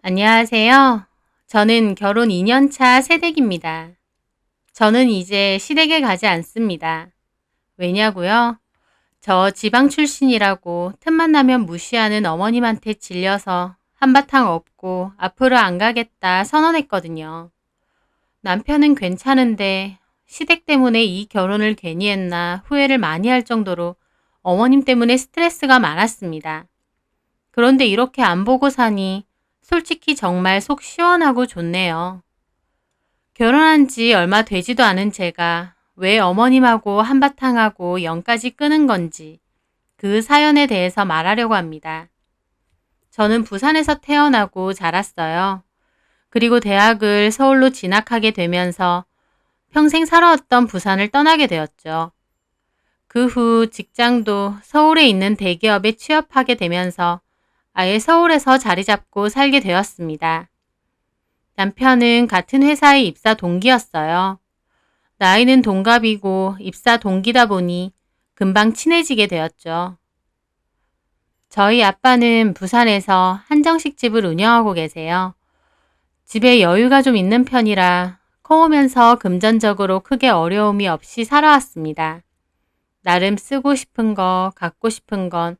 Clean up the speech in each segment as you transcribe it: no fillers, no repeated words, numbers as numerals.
안녕하세요. 저는 결혼 2년 차 새댁입니다. 저는 이제 시댁에 가지 않습니다. 왜냐고요? 저 지방 출신이라고 틈만 나면 무시하는 어머님한테 질려서 한바탕 업고 앞으로 안 가겠다 선언했거든요. 남편은 괜찮은데 시댁 때문에 이 결혼을 괜히 했나 후회를 많이 할 정도로 어머님 때문에 스트레스가 많았습니다. 그런데 이렇게 안 보고 사니 솔직히 정말 속 시원하고 좋네요. 결혼한 지 얼마 되지도 않은 제가 왜 어머님하고 한바탕 하고 연까지 끄는 건지 그 사연에 대해서 말하려고 합니다. 저는 부산에서 태어나고 자랐어요. 그리고 대학을 서울로 진학하게 되면서 평생 살아왔던 부산을 떠나게 되었죠. 그 후 직장도 서울에 있는 대기업에 취업하게 되면서 아예 서울에서 자리 잡고 살게 되었습니다. 남편은 같은 회사의 입사 동기였어요. 나이는 동갑이고 입사 동기다 보니 금방 친해지게 되었죠. 저희 아빠는 부산에서 한정식 집을 운영하고 계세요. 집에 여유가 좀 있는 편이라 커오면서 금전적으로 크게 어려움이 없이 살아왔습니다. 나름 쓰고 싶은 거, 갖고 싶은 건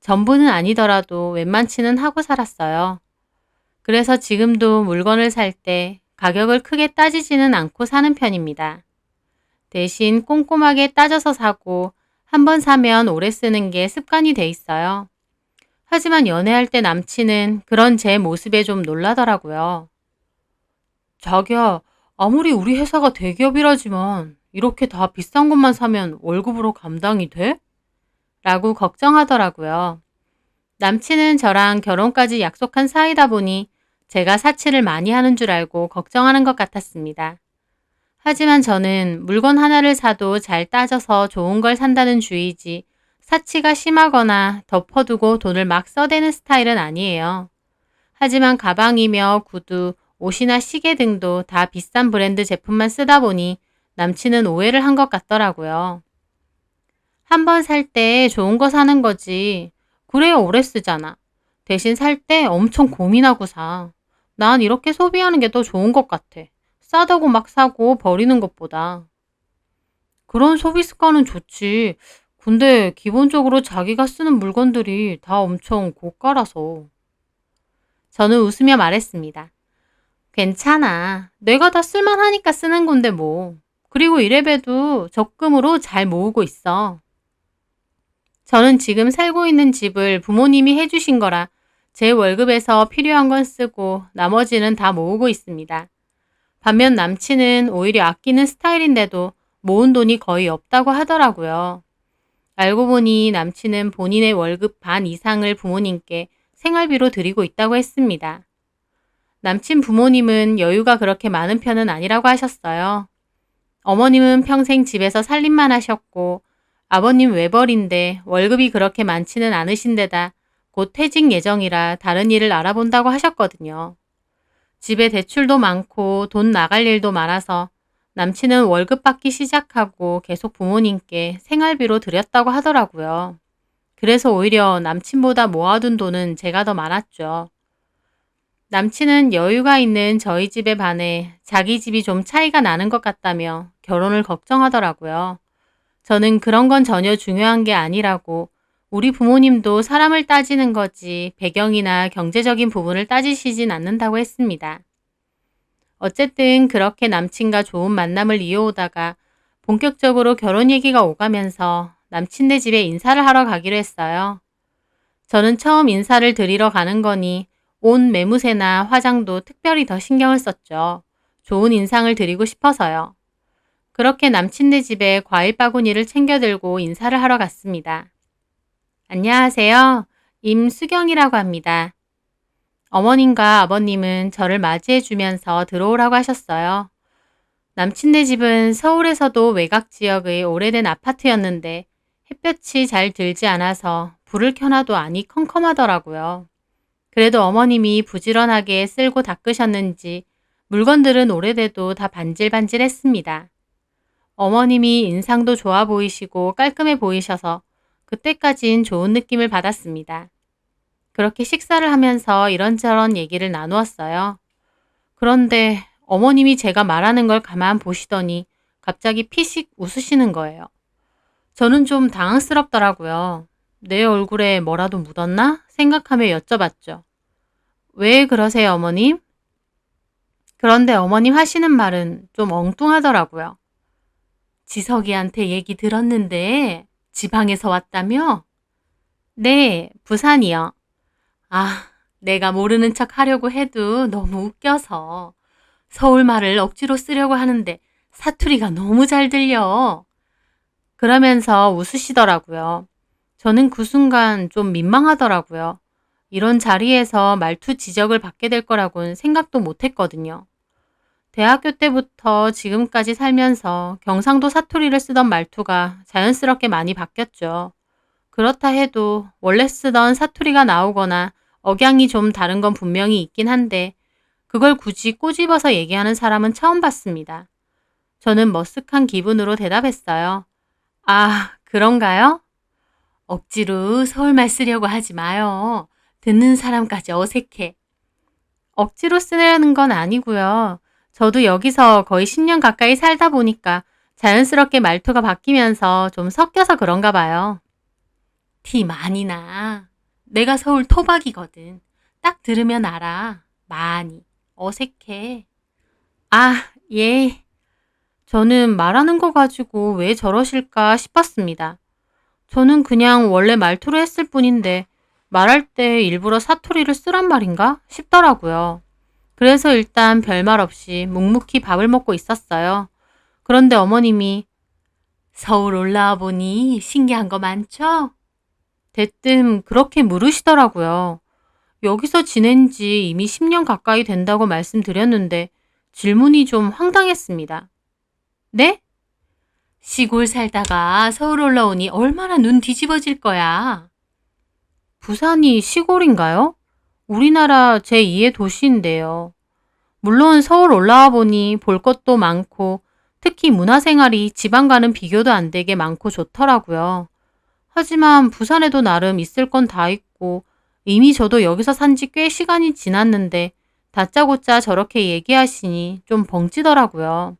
전부는 아니더라도 웬만치는 하고 살았어요. 그래서 지금도 물건을 살 때 가격을 크게 따지지는 않고 사는 편입니다. 대신 꼼꼼하게 따져서 사고 한 번 사면 오래 쓰는 게 습관이 돼 있어요. 하지만 연애할 때 남친은 그런 제 모습에 좀 놀라더라고요. 자기야, 아무리 우리 회사가 대기업이라지만 이렇게 다 비싼 것만 사면 월급으로 감당이 돼? 라고 걱정하더라고요. 남친은 저랑 결혼까지 약속한 사이다 보니 제가 사치를 많이 하는 줄 알고 걱정하는 것 같았습니다. 하지만 저는 물건 하나를 사도 잘 따져서 좋은 걸 산다는 주의지 사치가 심하거나 덮어두고 돈을 막 써대는 스타일은 아니에요. 하지만 가방이며 구두, 옷이나 시계 등도 다 비싼 브랜드 제품만 쓰다 보니 남친은 오해를 한 것 같더라고요. 한 번 살 때 좋은 거 사는 거지. 그래야 오래 쓰잖아. 대신 살 때 엄청 고민하고 사. 난 이렇게 소비하는 게 더 좋은 것 같아. 싸다고 막 사고 버리는 것보다. 그런 소비 습관은 좋지. 근데 기본적으로 자기가 쓰는 물건들이 다 엄청 고가라서. 저는 웃으며 말했습니다. 괜찮아. 내가 다 쓸만하니까 쓰는 건데 뭐. 그리고 이래봬도 적금으로 잘 모으고 있어. 저는 지금 살고 있는 집을 부모님이 해주신 거라 제 월급에서 필요한 건 쓰고 나머지는 다 모으고 있습니다. 반면 남친은 오히려 아끼는 스타일인데도 모은 돈이 거의 없다고 하더라고요. 알고 보니 남친은 본인의 월급 반 이상을 부모님께 생활비로 드리고 있다고 했습니다. 남친 부모님은 여유가 그렇게 많은 편은 아니라고 하셨어요. 어머님은 평생 집에서 살림만 하셨고 아버님 외벌인데 월급이 그렇게 많지는 않으신데다 곧 퇴직 예정이라 다른 일을 알아본다고 하셨거든요. 집에 대출도 많고 돈 나갈 일도 많아서 남친은 월급 받기 시작하고 계속 부모님께 생활비로 드렸다고 하더라고요. 그래서 오히려 남친보다 모아둔 돈은 제가 더 많았죠. 남친은 여유가 있는 저희 집에 반해 자기 집이 좀 차이가 나는 것 같다며 결혼을 걱정하더라고요. 저는 그런 건 전혀 중요한 게 아니라고 우리 부모님도 사람을 따지는 거지 배경이나 경제적인 부분을 따지시진 않는다고 했습니다. 어쨌든 그렇게 남친과 좋은 만남을 이어오다가 본격적으로 결혼 얘기가 오가면서 남친네 집에 인사를 하러 가기로 했어요. 저는 처음 인사를 드리러 가는 거니 옷 매무새나 화장도 특별히 더 신경을 썼죠. 좋은 인상을 드리고 싶어서요. 그렇게 남친네 집에 과일 바구니를 챙겨 들고 인사를 하러 갔습니다. 안녕하세요. 임수경이라고 합니다. 어머님과 아버님은 저를 맞이해 주면서 들어오라고 하셨어요. 남친네 집은 서울에서도 외곽 지역의 오래된 아파트였는데 햇볕이 잘 들지 않아서 불을 켜놔도 안이 컴컴하더라고요. 그래도 어머님이 부지런하게 쓸고 닦으셨는지 물건들은 오래돼도 다 반질반질했습니다. 어머님이 인상도 좋아 보이시고 깔끔해 보이셔서 그때까진 좋은 느낌을 받았습니다. 그렇게 식사를 하면서 이런저런 얘기를 나누었어요. 그런데 어머님이 제가 말하는 걸 가만 보시더니 갑자기 피식 웃으시는 거예요. 저는 좀 당황스럽더라고요. 내 얼굴에 뭐라도 묻었나 생각하며 여쭤봤죠. 왜 그러세요, 어머님? 그런데 어머님 하시는 말은 좀 엉뚱하더라고요. 지석이한테 얘기 들었는데 지방에서 왔다며? 네, 부산이요. 아, 내가 모르는 척 하려고 해도 너무 웃겨서. 서울 말을 억지로 쓰려고 하는데 사투리가 너무 잘 들려. 그러면서 웃으시더라고요. 저는 그 순간 좀 민망하더라고요. 이런 자리에서 말투 지적을 받게 될 거라고는 생각도 못 했거든요. 대학교 때부터 지금까지 살면서 경상도 사투리를 쓰던 말투가 자연스럽게 많이 바뀌었죠. 그렇다 해도 원래 쓰던 사투리가 나오거나 억양이 좀 다른 건 분명히 있긴 한데 그걸 굳이 꼬집어서 얘기하는 사람은 처음 봤습니다. 저는 머쓱한 기분으로 대답했어요. 아, 그런가요? 억지로 서울말 쓰려고 하지 마요. 듣는 사람까지 어색해. 억지로 쓰려는 건 아니고요. 저도 여기서 거의 10년 가까이 살다 보니까 자연스럽게 말투가 바뀌면서 좀 섞여서 그런가 봐요. 티 많이 나. 내가 서울 토박이거든. 딱 들으면 알아. 많이. 어색해. 아, 예. 저는 말하는 거 가지고 왜 저러실까 싶었습니다. 저는 그냥 원래 말투로 했을 뿐인데 말할 때 일부러 사투리를 쓰란 말인가 싶더라고요. 그래서 일단 별말 없이 묵묵히 밥을 먹고 있었어요. 그런데 어머님이 서울 올라와 보니 신기한 거 많죠? 대뜸 그렇게 물으시더라고요. 여기서 지낸 지 이미 10년 가까이 된다고 말씀드렸는데 질문이 좀 황당했습니다. 네? 시골 살다가 서울 올라오니 얼마나 눈 뒤집어질 거야. 부산이 시골인가요? 우리나라 제2의 도시인데요. 물론 서울 올라와 보니 볼 것도 많고 특히 문화생활이 지방과는 비교도 안 되게 많고 좋더라고요. 하지만 부산에도 나름 있을 건 다 있고 이미 저도 여기서 산지 꽤 시간이 지났는데 다짜고짜 저렇게 얘기하시니 좀 벙찌더라고요.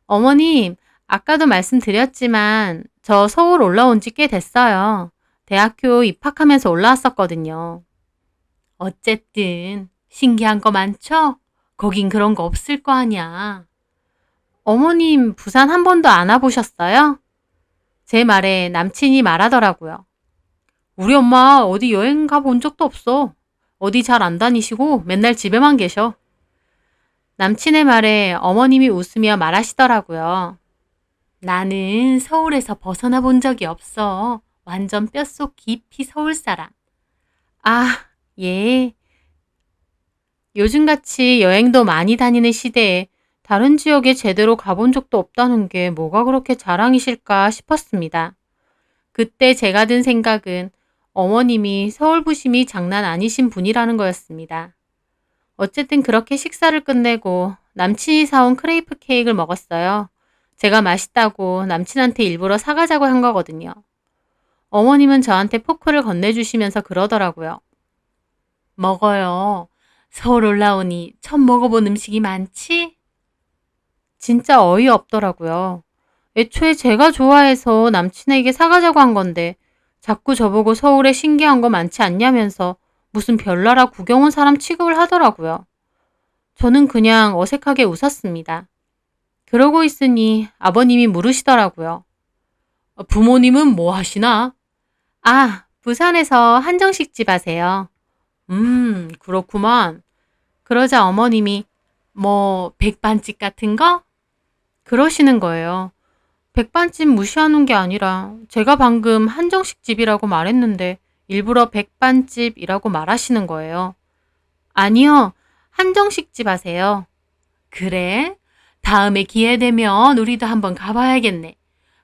어머님, 아까도 말씀드렸지만 저 서울 올라온 지 꽤 됐어요. 대학교 입학하면서 올라왔었거든요. 어쨌든 신기한 거 많죠? 거긴 그런 거 없을 거 아니야. 어머님 부산 한 번도 안 와보셨어요? 제 말에 남친이 말하더라고요. 우리 엄마 어디 여행 가본 적도 없어. 어디 잘 안 다니시고 맨날 집에만 계셔. 남친의 말에 어머님이 웃으며 말하시더라고요. 나는 서울에서 벗어나 본 적이 없어. 완전 뼛속 깊이 서울 사람. 아, 예. 요즘같이 여행도 많이 다니는 시대에 다른 지역에 제대로 가본 적도 없다는 게 뭐가 그렇게 자랑이실까 싶었습니다. 그때 제가 든 생각은 어머님이 서울 부심이 장난 아니신 분이라는 거였습니다. 어쨌든 그렇게 식사를 끝내고 남친이 사온 크레이프 케이크를 먹었어요. 제가 맛있다고 남친한테 일부러 사가자고 한 거거든요. 어머님은 저한테 포크를 건네주시면서 그러더라고요. 먹어요. 서울 올라오니 처음 먹어본 음식이 많지? 진짜 어이없더라고요. 애초에 제가 좋아해서 남친에게 사가자고 한 건데 자꾸 저보고 서울에 신기한 거 많지 않냐면서 무슨 별나라 구경 온 사람 취급을 하더라고요. 저는 그냥 어색하게 웃었습니다. 그러고 있으니 아버님이 물으시더라고요. 부모님은 뭐 하시나? 아, 부산에서 한정식 집 하세요. 그렇구만. 그러자 어머님이 뭐 백반집 같은 거? 그러시는 거예요. 백반집 무시하는 게 아니라 제가 방금 한정식 집이라고 말했는데 일부러 백반집이라고 말하시는 거예요. 아니요, 한정식 집 하세요. 그래? 다음에 기회 되면 우리도 한번 가봐야겠네.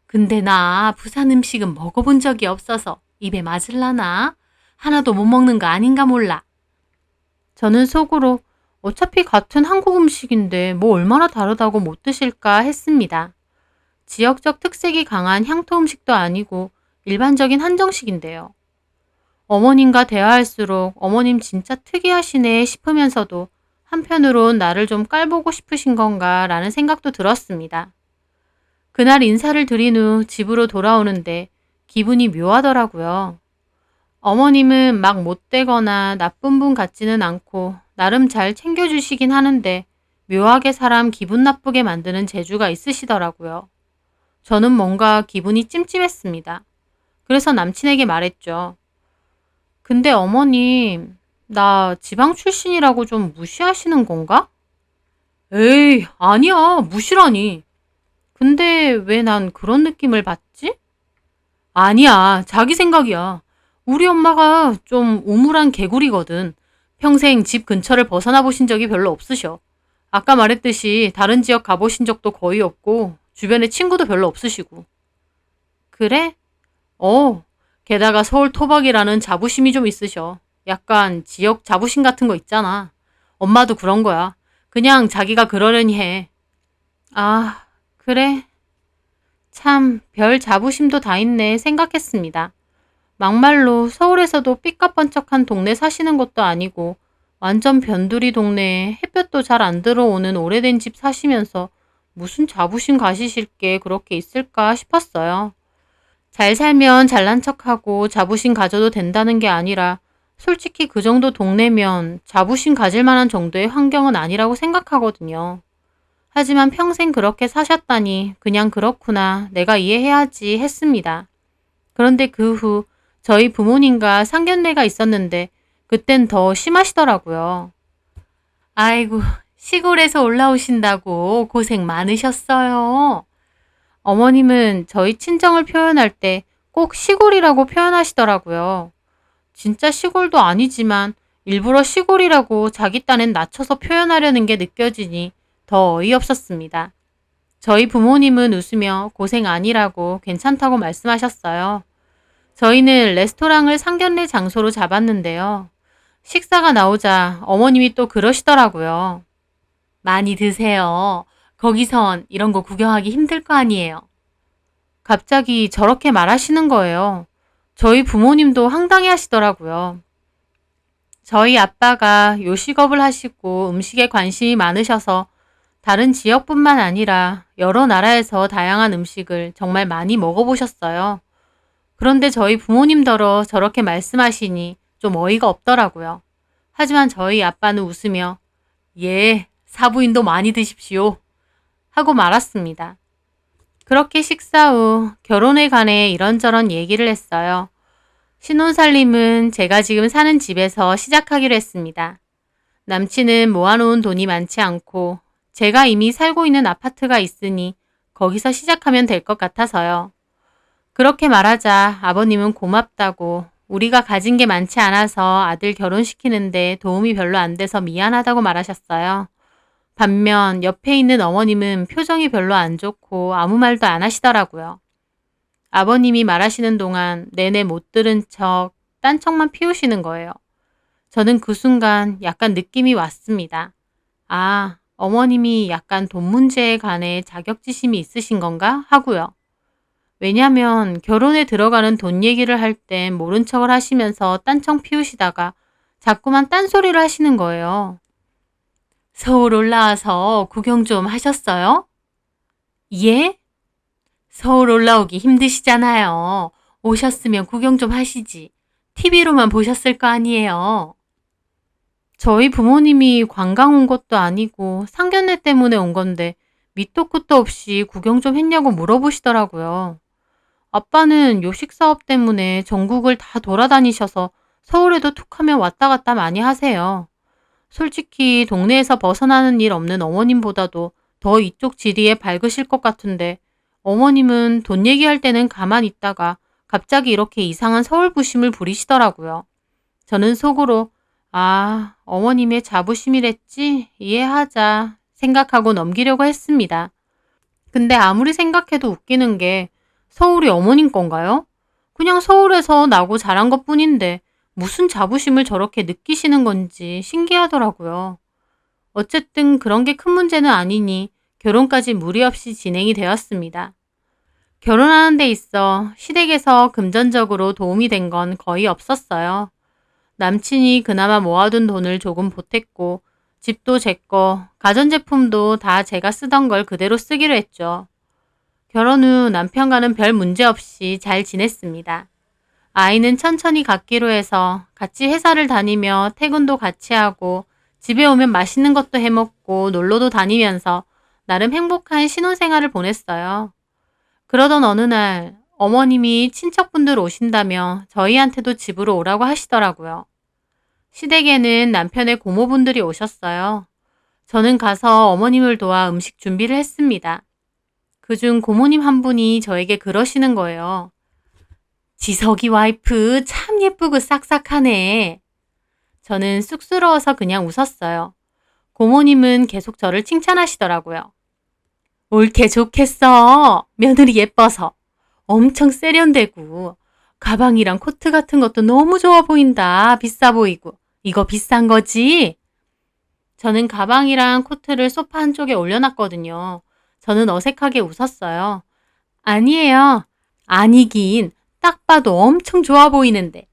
근데 나 부산 음식은 먹어본 적이 없어서 입에 맞을라나? 하나도 못 먹는 거 아닌가 몰라. 저는 속으로 어차피 같은 한국 음식인데 뭐 얼마나 다르다고 못 드실까 했습니다. 지역적 특색이 강한 향토 음식도 아니고 일반적인 한정식인데요. 어머님과 대화할수록 어머님 진짜 특이하시네 싶으면서도 한편으론 나를 좀 깔보고 싶으신 건가 라는 생각도 들었습니다. 그날 인사를 드린 후 집으로 돌아오는데 기분이 묘하더라고요. 어머님은 막 못되거나 나쁜 분 같지는 않고 나름 잘 챙겨주시긴 하는데 묘하게 사람 기분 나쁘게 만드는 재주가 있으시더라고요. 저는 뭔가 기분이 찜찜했습니다. 그래서 남친에게 말했죠. 근데 어머님, 나 지방 출신이라고 좀 무시하시는 건가? 에이, 아니야, 무시라니. 근데 왜 난 그런 느낌을 받지? 아니야, 자기 생각이야. 우리 엄마가 좀 우물한 개구리거든. 평생 집 근처를 벗어나 보신 적이 별로 없으셔. 아까 말했듯이 다른 지역 가보신 적도 거의 없고 주변에 친구도 별로 없으시고. 그래? 어. 게다가 서울 토박이라는 자부심이 좀 있으셔. 약간 지역 자부심 같은 거 있잖아. 엄마도 그런 거야. 그냥 자기가 그러려니 해. 아, 그래. 참, 별 자부심도 다 있네 생각했습니다. 막말로 서울에서도 삐까뻔쩍한 동네 사시는 것도 아니고 완전 변두리 동네에 햇볕도 잘 안 들어오는 오래된 집 사시면서 무슨 자부심 가지실 게 그렇게 있을까 싶었어요. 잘 살면 잘난 척하고 자부심 가져도 된다는 게 아니라 솔직히 그 정도 동네면 자부심 가질 만한 정도의 환경은 아니라고 생각하거든요. 하지만 평생 그렇게 사셨다니 그냥 그렇구나 내가 이해해야지 했습니다. 그런데 그 후 저희 부모님과 상견례가 있었는데 그땐 더 심하시더라고요. 아이고, 시골에서 올라오신다고 고생 많으셨어요. 어머님은 저희 친정을 표현할 때 꼭 시골이라고 표현하시더라고요. 진짜 시골도 아니지만 일부러 시골이라고 자기 딴엔 낮춰서 표현하려는 게 느껴지니 더 어이없었습니다. 저희 부모님은 웃으며 고생 아니라고 괜찮다고 말씀하셨어요. 저희는 레스토랑을 상견례 장소로 잡았는데요. 식사가 나오자 어머님이 또 그러시더라고요. 많이 드세요. 거기선 이런 거 구경하기 힘들 거 아니에요. 갑자기 저렇게 말하시는 거예요. 저희 부모님도 황당해 하시더라고요. 저희 아빠가 요식업을 하시고 음식에 관심이 많으셔서 다른 지역뿐만 아니라 여러 나라에서 다양한 음식을 정말 많이 먹어보셨어요. 그런데 저희 부모님더러 저렇게 말씀하시니 좀 어이가 없더라고요. 하지만 저희 아빠는 웃으며 예, 사부인도 많이 드십시오 하고 말았습니다. 그렇게 식사 후 결혼에 관해 이런저런 얘기를 했어요. 신혼살림은 제가 지금 사는 집에서 시작하기로 했습니다. 남친은 모아놓은 돈이 많지 않고 제가 이미 살고 있는 아파트가 있으니 거기서 시작하면 될 것 같아서요. 그렇게 말하자 아버님은 고맙다고 우리가 가진 게 많지 않아서 아들 결혼시키는데 도움이 별로 안 돼서 미안하다고 말하셨어요. 반면 옆에 있는 어머님은 표정이 별로 안 좋고 아무 말도 안 하시더라고요. 아버님이 말하시는 동안 내내 못 들은 척, 딴 척만 피우시는 거예요. 저는 그 순간 약간 느낌이 왔습니다. 아, 어머님이 약간 돈 문제에 관해 자격지심이 있으신 건가 하고요. 왜냐면 결혼에 들어가는 돈 얘기를 할 땐 모른 척을 하시면서 딴청 피우시다가 자꾸만 딴소리를 하시는 거예요. 서울 올라와서 구경 좀 하셨어요? 예? 서울 올라오기 힘드시잖아요. 오셨으면 구경 좀 하시지. TV로만 보셨을 거 아니에요. 저희 부모님이 관광 온 것도 아니고 상견례 때문에 온 건데 밑도 끝도 없이 구경 좀 했냐고 물어보시더라고요. 아빠는 요식 사업 때문에 전국을 다 돌아다니셔서 서울에도 툭하면 왔다 갔다 많이 하세요. 솔직히 동네에서 벗어나는 일 없는 어머님보다도 더 이쪽 지리에 밝으실 것 같은데 어머님은 돈 얘기할 때는 가만히 있다가 갑자기 이렇게 이상한 서울 부심을 부리시더라고요. 저는 속으로 아, 어머님의 자부심이랬지? 이해하자 생각하고 넘기려고 했습니다. 근데 아무리 생각해도 웃기는 게 서울이 어머님 건가요? 그냥 서울에서 나고 자란 것 뿐인데 무슨 자부심을 저렇게 느끼시는 건지 신기하더라고요. 어쨌든 그런 게 큰 문제는 아니니 결혼까지 무리 없이 진행이 되었습니다. 결혼하는 데 있어 시댁에서 금전적으로 도움이 된 건 거의 없었어요. 남친이 그나마 모아둔 돈을 조금 보탰고 집도 제 거, 가전제품도 다 제가 쓰던 걸 그대로 쓰기로 했죠. 결혼 후 남편과는 별 문제 없이 잘 지냈습니다. 아이는 천천히 갖기로 해서 같이 회사를 다니며 퇴근도 같이 하고 집에 오면 맛있는 것도 해먹고 놀러도 다니면서 나름 행복한 신혼생활을 보냈어요. 그러던 어느 날 어머님이 친척분들 오신다며 저희한테도 집으로 오라고 하시더라고요. 시댁에는 남편의 고모분들이 오셨어요. 저는 가서 어머님을 도와 음식 준비를 했습니다. 그중 고모님 한 분이 저에게 그러시는 거예요. 지석이 와이프 참 예쁘고 싹싹하네. 저는 쑥스러워서 그냥 웃었어요. 고모님은 계속 저를 칭찬하시더라고요. 옳게 좋겠어. 며느리 예뻐서. 엄청 세련되고. 가방이랑 코트 같은 것도 너무 좋아 보인다. 비싸 보이고. 이거 비싼 거지? 저는 가방이랑 코트를 소파 한쪽에 올려놨거든요. 저는 어색하게 웃었어요. 아니에요. 아니긴. 딱 봐도 엄청 좋아 보이는데.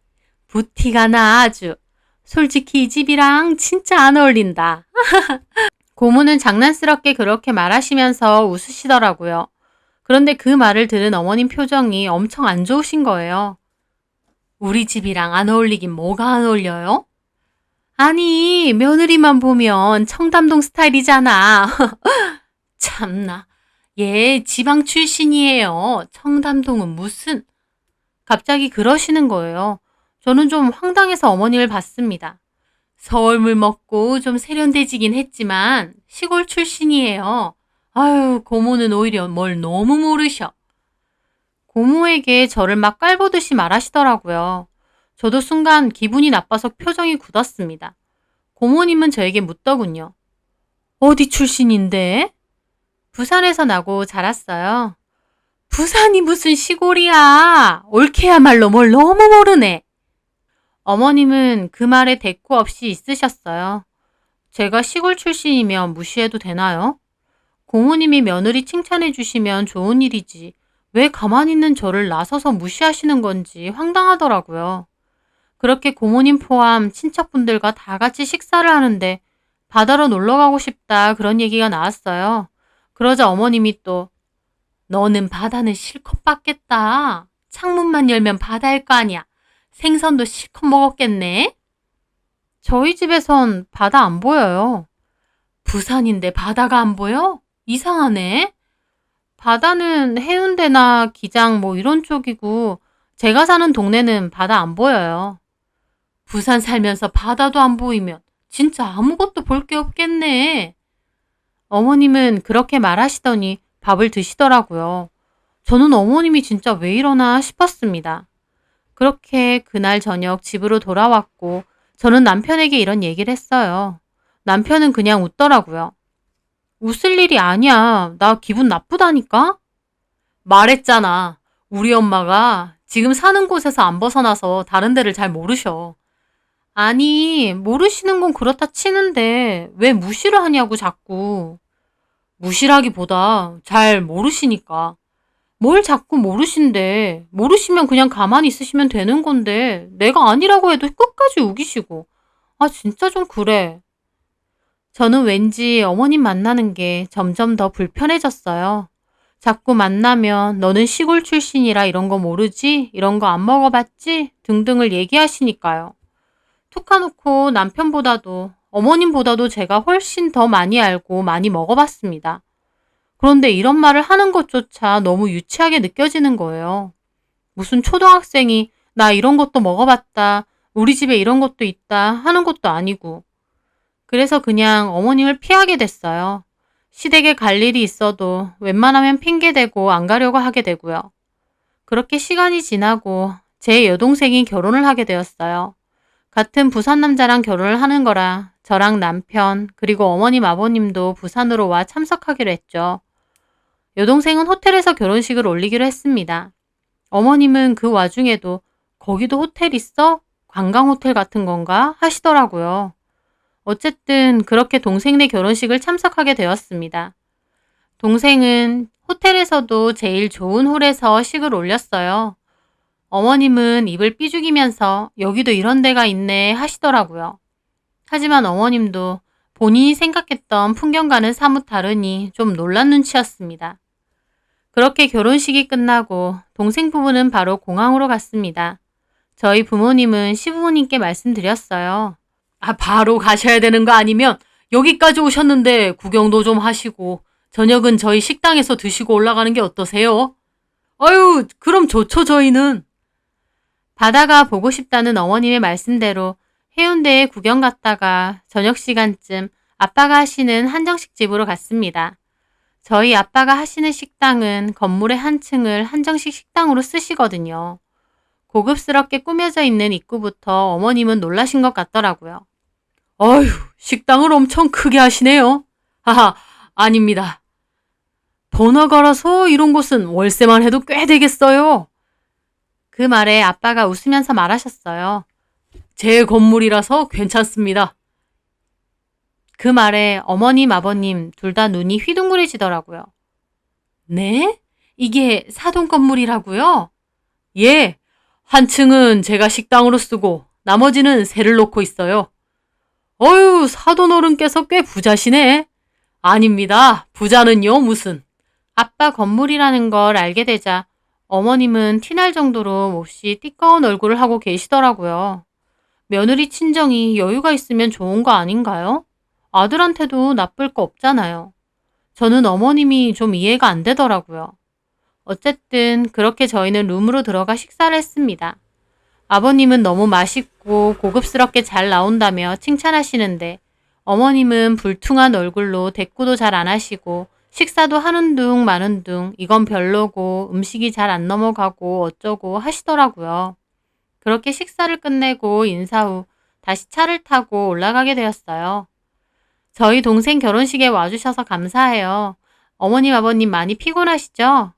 부티가 나 아주. 솔직히 이 집이랑 진짜 안 어울린다. 고모는 장난스럽게 그렇게 말하시면서 웃으시더라고요. 그런데 그 말을 들은 어머님 표정이 엄청 안 좋으신 거예요. 우리 집이랑 안 어울리긴 뭐가 안 어울려요? 아니, 며느리만 보면 청담동 스타일이잖아. 참나. 얘 지방 출신이에요. 청담동은 무슨... 갑자기 그러시는 거예요. 저는 좀 황당해서 어머님을 봤습니다. 서울물 먹고 좀 세련되지긴 했지만 시골 출신이에요. 아유, 고모는 오히려 뭘 너무 모르셔. 고모에게 저를 막 깔보듯이 말하시더라고요. 저도 순간 기분이 나빠서 표정이 굳었습니다. 고모님은 저에게 묻더군요. 어디 출신인데? 부산에서 나고 자랐어요. 부산이 무슨 시골이야. 옳게야말로 뭘 너무 모르네. 어머님은 그 말에 대꾸 없이 있으셨어요. 제가 시골 출신이면 무시해도 되나요? 고모님이 며느리 칭찬해 주시면 좋은 일이지. 왜 가만히 있는 저를 나서서 무시하시는 건지 황당하더라고요. 그렇게 고모님 포함 친척분들과 다 같이 식사를 하는데 바다로 놀러 가고 싶다 그런 얘기가 나왔어요. 그러자 어머님이 또 너는 바다는 실컷 봤겠다. 창문만 열면 바다일 거 아니야. 생선도 실컷 먹었겠네. 저희 집에선 바다 안 보여요. 부산인데 바다가 안 보여? 이상하네. 바다는 해운대나 기장 뭐 이런 쪽이고 제가 사는 동네는 바다 안 보여요. 부산 살면서 바다도 안 보이면 진짜 아무것도 볼 게 없겠네. 어머님은 그렇게 말하시더니 밥을 드시더라고요. 저는 어머님이 진짜 왜 이러나 싶었습니다. 그렇게 그날 저녁 집으로 돌아왔고 저는 남편에게 이런 얘기를 했어요. 남편은 그냥 웃더라고요. 웃을 일이 아니야. 나 기분 나쁘다니까? 말했잖아. 우리 엄마가 지금 사는 곳에서 안 벗어나서 다른 데를 잘 모르셔. 아니, 모르시는 건 그렇다 치는데 왜 무시를 하냐고 자꾸. 무시라기보다 잘 모르시니까. 뭘 자꾸 모르신대. 모르시면 그냥 가만히 있으시면 되는 건데 내가 아니라고 해도 끝까지 우기시고. 아, 진짜 좀 그래. 저는 왠지 어머님 만나는 게 점점 더 불편해졌어요. 자꾸 만나면 너는 시골 출신이라 이런 거 모르지? 이런 거 안 먹어봤지? 등등을 얘기하시니까요. 툭하놓고 남편보다도 어머님보다도 제가 훨씬 더 많이 알고 많이 먹어봤습니다. 그런데 이런 말을 하는 것조차 너무 유치하게 느껴지는 거예요. 무슨 초등학생이 나 이런 것도 먹어봤다, 우리 집에 이런 것도 있다 하는 것도 아니고. 그래서 그냥 어머님을 피하게 됐어요. 시댁에 갈 일이 있어도 웬만하면 핑계대고 안 가려고 하게 되고요. 그렇게 시간이 지나고 제 여동생이 결혼을 하게 되었어요. 같은 부산 남자랑 결혼을 하는 거라 저랑 남편 그리고 어머님 아버님도 부산으로 와 참석하기로 했죠. 여동생은 호텔에서 결혼식을 올리기로 했습니다. 어머님은 그 와중에도 거기도 호텔 있어? 관광 호텔 같은 건가? 하시더라고요. 어쨌든 그렇게 동생네 결혼식을 참석하게 되었습니다. 동생은 호텔에서도 제일 좋은 홀에서 식을 올렸어요. 어머님은 입을 삐죽이면서 여기도 이런 데가 있네 하시더라고요. 하지만 어머님도 본인이 생각했던 풍경과는 사뭇 다르니 좀 놀란 눈치였습니다. 그렇게 결혼식이 끝나고 동생 부부는 바로 공항으로 갔습니다. 저희 부모님은 시부모님께 말씀드렸어요. 바로 가셔야 되는 거 아니면 여기까지 오셨는데 구경도 좀 하시고 저녁은 저희 식당에서 드시고 올라가는 게 어떠세요? 아유, 그럼 좋죠, 저희는. 바다가 보고 싶다는 어머님의 말씀대로 해운대에 구경 갔다가 저녁 시간쯤 아빠가 하시는 한정식 집으로 갔습니다. 저희 아빠가 하시는 식당은 건물의 한 층을 한정식 식당으로 쓰시거든요. 고급스럽게 꾸며져 있는 입구부터 어머님은 놀라신 것 같더라고요. 어휴, 식당을 엄청 크게 하시네요. 하하, 아닙니다. 번화가라서 이런 곳은 월세만 해도 꽤 되겠어요. 그 말에 아빠가 웃으면서 말하셨어요. 제 건물이라서 괜찮습니다. 그 말에 어머님, 아버님 둘 다 눈이 휘둥그레지더라고요. 네? 이게 사돈 건물이라고요? 예, 한 층은 제가 식당으로 쓰고 나머지는 새를 놓고 있어요. 어휴, 사돈 어른께서 꽤 부자시네. 아닙니다. 부자는요, 무슨. 아빠 건물이라는 걸 알게 되자 어머님은 티날 정도로 몹시 띠꺼운 얼굴을 하고 계시더라고요. 며느리 친정이 여유가 있으면 좋은 거 아닌가요? 아들한테도 나쁠 거 없잖아요. 저는 어머님이 좀 이해가 안 되더라고요. 어쨌든 그렇게 저희는 룸으로 들어가 식사를 했습니다. 아버님은 너무 맛있고 고급스럽게 잘 나온다며 칭찬하시는데 어머님은 불퉁한 얼굴로 대꾸도 잘 안 하시고 식사도 하는 둥 마는 둥 이건 별로고 음식이 잘 안 넘어가고 어쩌고 하시더라고요. 그렇게 식사를 끝내고 인사 후 다시 차를 타고 올라가게 되었어요. 저희 동생 결혼식에 와주셔서 감사해요. 어머님 아버님 많이 피곤하시죠?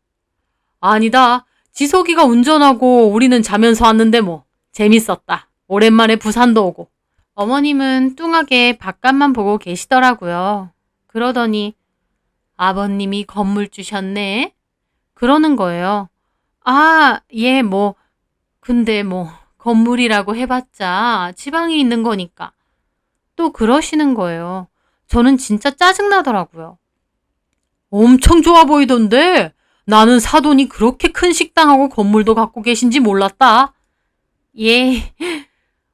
아니다. 지석이가 운전하고 우리는 자면서 왔는데 뭐. 재밌었다. 오랜만에 부산도 오고. 어머님은 뚱하게 바깥만 보고 계시더라고요. 그러더니 아버님이 건물 주셨네? 그러는 거예요. 예, 근데 건물이라고 해봤자 지방에 있는 거니까. 또 그러시는 거예요. 저는 진짜 짜증나더라고요. 엄청 좋아 보이던데 나는 사돈이 그렇게 큰 식당하고 건물도 갖고 계신지 몰랐다. 예,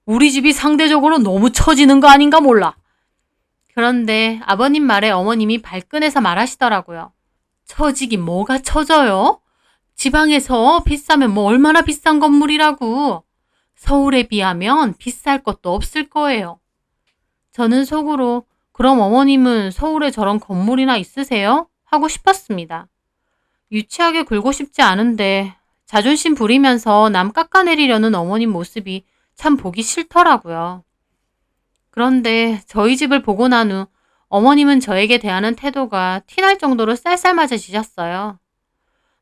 우리 집이 상대적으로 너무 처지는 거 아닌가 몰라. 그런데 아버님 말에 어머님이 발끈해서 말하시더라고요. 처지긴 뭐가 처져요? 지방에서 비싸면 얼마나 비싼 건물이라고. 서울에 비하면 비쌀 것도 없을 거예요. 저는 속으로 그럼 어머님은 서울에 저런 건물이나 있으세요? 하고 싶었습니다. 유치하게 굴고 싶지 않은데 자존심 부리면서 남 깎아내리려는 어머님 모습이 참 보기 싫더라고요. 그런데 저희 집을 보고 난 후 어머님은 저에게 대하는 태도가 티날 정도로 쌀쌀맞아지셨어요.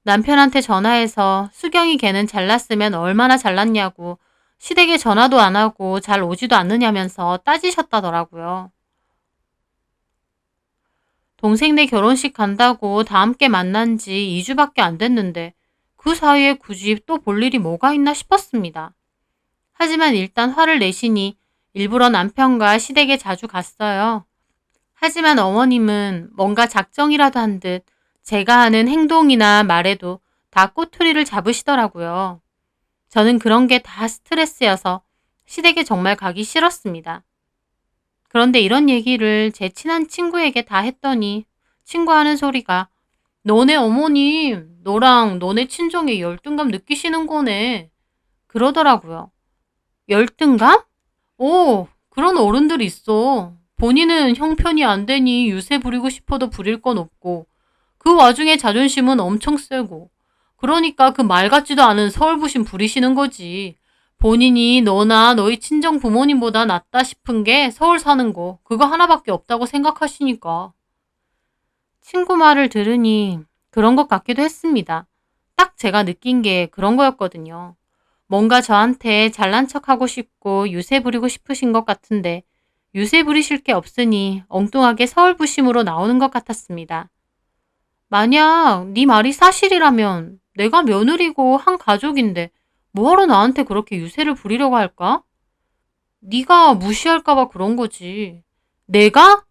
남편한테 전화해서 수경이 걔는 잘났으면 얼마나 잘났냐고 시댁에 전화도 안 하고 잘 오지도 않느냐면서 따지셨다더라고요. 동생네 결혼식 간다고 다 함께 만난 지 2주밖에 안 됐는데 그 사이에 굳이 또 볼 일이 뭐가 있나 싶었습니다. 하지만 일단 화를 내시니 일부러 남편과 시댁에 자주 갔어요. 하지만 어머님은 뭔가 작정이라도 한 듯 제가 하는 행동이나 말에도 다 꼬투리를 잡으시더라고요. 저는 그런 게 다 스트레스여서 시댁에 정말 가기 싫었습니다. 그런데 이런 얘기를 제 친한 친구에게 다 했더니 친구 하는 소리가 너네 어머님, 너랑 너네 친정에 열등감 느끼시는 거네. 그러더라고요. 열등감? 그런 어른들 있어. 본인은 형편이 안 되니 유세 부리고 싶어도 부릴 건 없고 그 와중에 자존심은 엄청 세고 그러니까 그 말 같지도 않은 서울부심 부리시는 거지. 본인이 너나 너희 친정 부모님보다 낫다 싶은 게 서울 사는 거 그거 하나밖에 없다고 생각하시니까. 친구 말을 들으니 그런 것 같기도 했습니다. 딱 제가 느낀 게 그런 거였거든요. 뭔가 저한테 잘난 척하고 싶고 유세 부리고 싶으신 것 같은데 유세 부리실 게 없으니 엉뚱하게 서울부심으로 나오는 것 같았습니다. 만약 네 말이 사실이라면 내가 며느리고 한 가족인데 뭐하러 나한테 그렇게 유세를 부리려고 할까? 네가 무시할까 봐 그런 거지. 내가?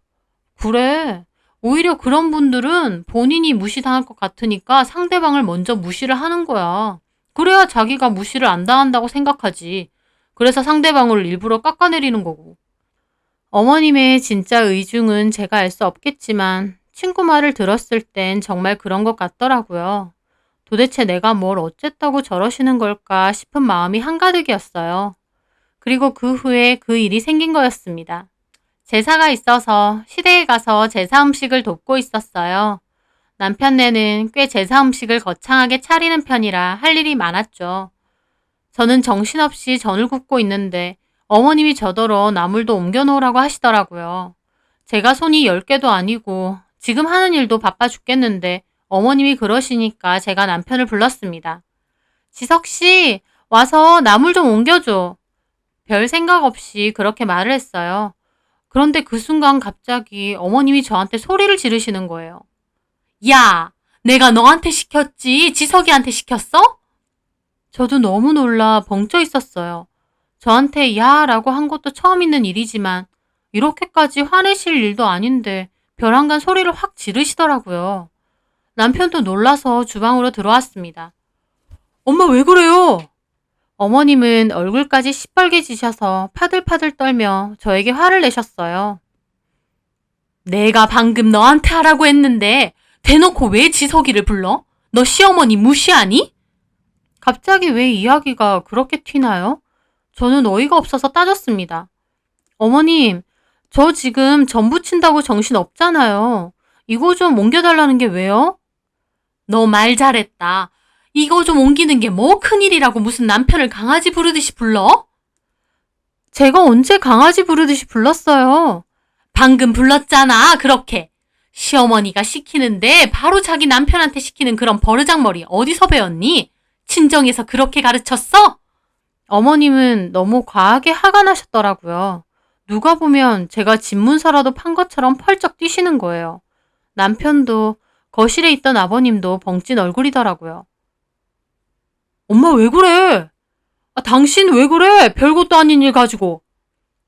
그래. 오히려 그런 분들은 본인이 무시당할 것 같으니까 상대방을 먼저 무시를 하는 거야. 그래야 자기가 무시를 안 당한다고 생각하지. 그래서 상대방을 일부러 깎아내리는 거고. 어머님의 진짜 의중은 제가 알 수 없겠지만 친구 말을 들었을 땐 정말 그런 것 같더라고요. 도대체 내가 뭘 어쨌다고 저러시는 걸까 싶은 마음이 한가득이었어요. 그리고 그 후에 그 일이 생긴 거였습니다. 제사가 있어서 시댁에 가서 제사 음식을 돕고 있었어요. 남편네는 꽤 제사 음식을 거창하게 차리는 편이라 할 일이 많았죠. 저는 정신없이 전을 굽고 있는데 어머님이 저더러 나물도 옮겨놓으라고 하시더라고요. 제가 손이 10개도 아니고 지금 하는 일도 바빠 죽겠는데 어머님이 그러시니까 제가 남편을 불렀습니다. 지석씨, 와서 나물 좀 옮겨줘. 별 생각 없이 그렇게 말을 했어요. 그런데 그 순간 갑자기 어머님이 저한테 소리를 지르시는 거예요. 야, 내가 너한테 시켰지 지석이한테 시켰어? 저도 너무 놀라 벙쪄 있었어요. 저한테 야라고 한 것도 처음 있는 일이지만 이렇게까지 화내실 일도 아닌데 벼랑간 소리를 확 지르시더라고요. 남편도 놀라서 주방으로 들어왔습니다. 엄마 왜 그래요? 어머님은 얼굴까지 시뻘개지셔서 파들파들 떨며 저에게 화를 내셨어요. 내가 방금 너한테 하라고 했는데 대놓고 왜 지석이를 불러? 너 시어머니 무시하니? 갑자기 왜 이야기가 그렇게 튀나요? 저는 어이가 없어서 따졌습니다. 어머님, 저 지금 전 부친다고 정신 없잖아요. 이거 좀 옮겨달라는 게 왜요? 너 말 잘했다. 이거 좀 옮기는 게 뭐 큰일이라고 무슨 남편을 강아지 부르듯이 불러? 제가 언제 강아지 부르듯이 불렀어요? 방금 불렀잖아, 그렇게. 시어머니가 시키는데 바로 자기 남편한테 시키는 그런 버르장머리 어디서 배웠니? 친정에서 그렇게 가르쳤어? 어머님은 너무 과하게 화가 나셨더라고요. 누가 보면 제가 집문서라도 판 것처럼 펄쩍 뛰시는 거예요. 남편도 거실에 있던 아버님도 벙찐 얼굴이더라고요. 엄마 왜 그래? 당신 왜 그래? 별것도 아닌 일 가지고.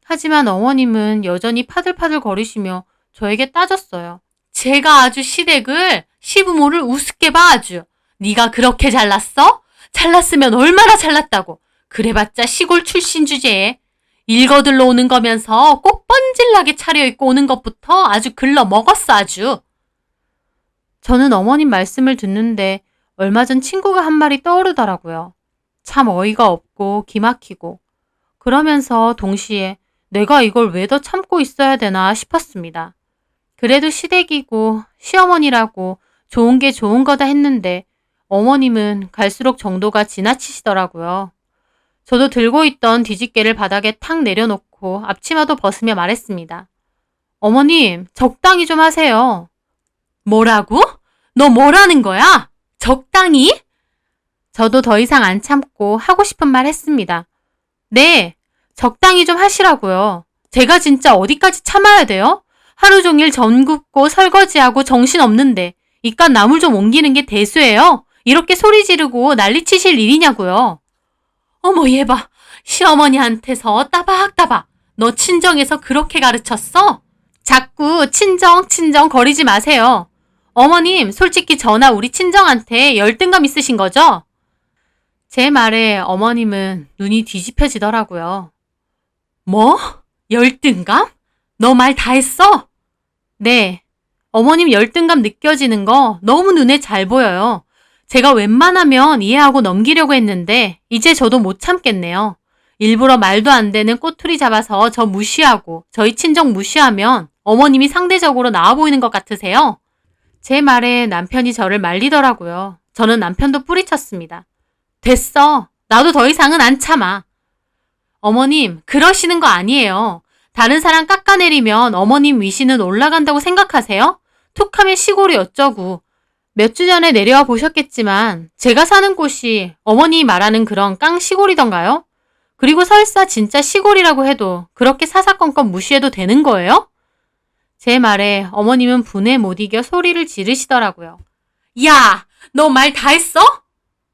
하지만 어머님은 여전히 파들파들 거리시며 저에게 따졌어요. 제가 아주 시댁을 시부모를 우습게 봐 아주. 네가 그렇게 잘났어? 잘났으면 얼마나 잘났다고. 그래봤자 시골 출신 주제에 일거들러 오는 거면서 꼭 뻔질나게 차려입고 오는 것부터 아주 글러 먹었어 아주. 저는 어머님 말씀을 듣는데 얼마 전 친구가 한 말이 떠오르더라고요. 참 어이가 없고 기막히고 그러면서 동시에 내가 이걸 왜 더 참고 있어야 되나 싶었습니다. 그래도 시댁이고 시어머니라고 좋은 게 좋은 거다 했는데 어머님은 갈수록 정도가 지나치시더라고요. 저도 들고 있던 뒤집개를 바닥에 탁 내려놓고 앞치마도 벗으며 말했습니다. 어머님, 적당히 좀 하세요. 뭐라고? 너 뭐라는 거야? 적당히? 저도 더 이상 안 참고 하고 싶은 말 했습니다. 네, 적당히 좀 하시라고요. 제가 진짜 어디까지 참아야 돼요? 하루 종일 전 굽고 설거지하고 정신없는데 이깟 나물 좀 옮기는 게 대수예요? 이렇게 소리 지르고 난리치실 일이냐고요. 어머 얘 봐. 시어머니한테서 따박따박. 너 친정에서 그렇게 가르쳤어? 자꾸 친정 거리지 마세요. 어머님 솔직히 저나 우리 친정한테 열등감 있으신 거죠? 제 말에 어머님은 눈이 뒤집혀지더라고요. 뭐? 열등감? 너 말 다 했어? 네. 어머님 열등감 느껴지는 거 너무 눈에 잘 보여요. 제가 웬만하면 이해하고 넘기려고 했는데 이제 저도 못 참겠네요. 일부러 말도 안 되는 꼬투리 잡아서 저 무시하고 저희 친정 무시하면 어머님이 상대적으로 나아 보이는 것 같으세요? 제 말에 남편이 저를 말리더라고요. 저는 남편도 뿌리쳤습니다. 됐어. 나도 더 이상은 안 참아. 어머님, 그러시는 거 아니에요. 다른 사람 깎아내리면 어머님 위신은 올라간다고 생각하세요? 툭하면 시골이 어쩌고. 몇 주 전에 내려와 보셨겠지만 제가 사는 곳이 어머니 말하는 그런 깡 시골이던가요? 그리고 설사 진짜 시골이라고 해도 그렇게 사사건건 무시해도 되는 거예요? 제 말에 어머님은 분에 못 이겨 소리를 지르시더라고요. 야, 너 말 다 했어?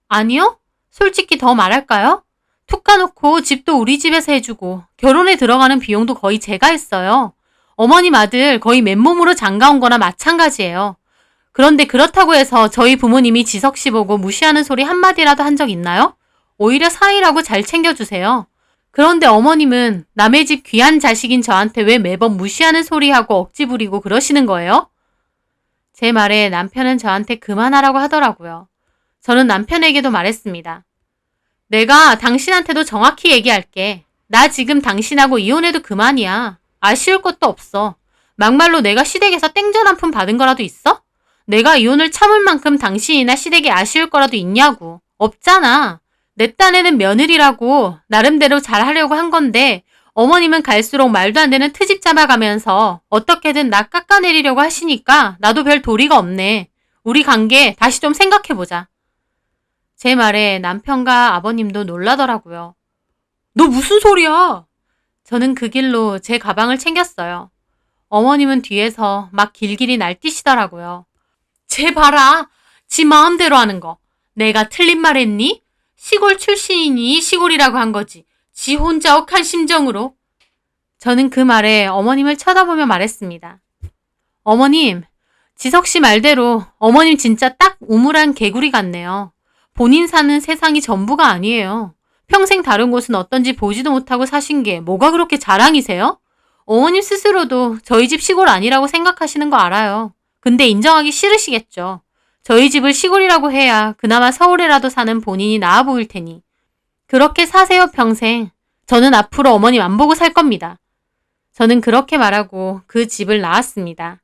아니요? 솔직히 더 말할까요? 툭 까놓고 집도 우리 집에서 해주고 결혼에 들어가는 비용도 거의 제가 했어요. 어머님 아들 거의 맨몸으로 장가온 거나 마찬가지예요. 그런데 그렇다고 해서 저희 부모님이 지석 씨 보고 무시하는 소리 한마디라도 한 적 있나요? 오히려 사이라고 잘 챙겨주세요. 그런데 어머님은 남의 집 귀한 자식인 저한테 왜 매번 무시하는 소리하고 억지 부리고 그러시는 거예요? 제 말에 남편은 저한테 그만하라고 하더라고요. 저는 남편에게도 말했습니다. 내가 당신한테도 정확히 얘기할게. 나 지금 당신하고 이혼해도 그만이야. 아쉬울 것도 없어. 막말로 내가 시댁에서 땡전 한 푼 받은 거라도 있어? 내가 이혼을 참을 만큼 당신이나 시댁이 아쉬울 거라도 있냐고. 없잖아. 내 딴에는 며느리라고 나름대로 잘하려고 한 건데 어머님은 갈수록 말도 안 되는 트집 잡아가면서 어떻게든 나 깎아내리려고 하시니까 나도 별 도리가 없네. 우리 관계 다시 좀 생각해보자. 제 말에 남편과 아버님도 놀라더라고요. 너 무슨 소리야? 저는 그 길로 제 가방을 챙겼어요. 어머님은 뒤에서 막 길길이 날뛰시더라고요. 쟤 봐라. 지 마음대로 하는 거. 내가 틀린 말 했니? 시골 출신이니 시골이라고 한 거지. 지 혼자 억한 심정으로. 저는 그 말에 어머님을 쳐다보며 말했습니다. 어머님, 지석 씨 말대로 어머님 진짜 딱 우물안 개구리 같네요. 본인 사는 세상이 전부가 아니에요. 평생 다른 곳은 어떤지 보지도 못하고 사신 게 뭐가 그렇게 자랑이세요? 어머님 스스로도 저희 집 시골 아니라고 생각하시는 거 알아요. 근데 인정하기 싫으시겠죠. 저희 집을 시골이라고 해야 그나마 서울에라도 사는 본인이 나아 보일 테니. 그렇게 사세요, 평생. 저는 앞으로 어머님 안 보고 살 겁니다. 저는 그렇게 말하고 그 집을 나왔습니다.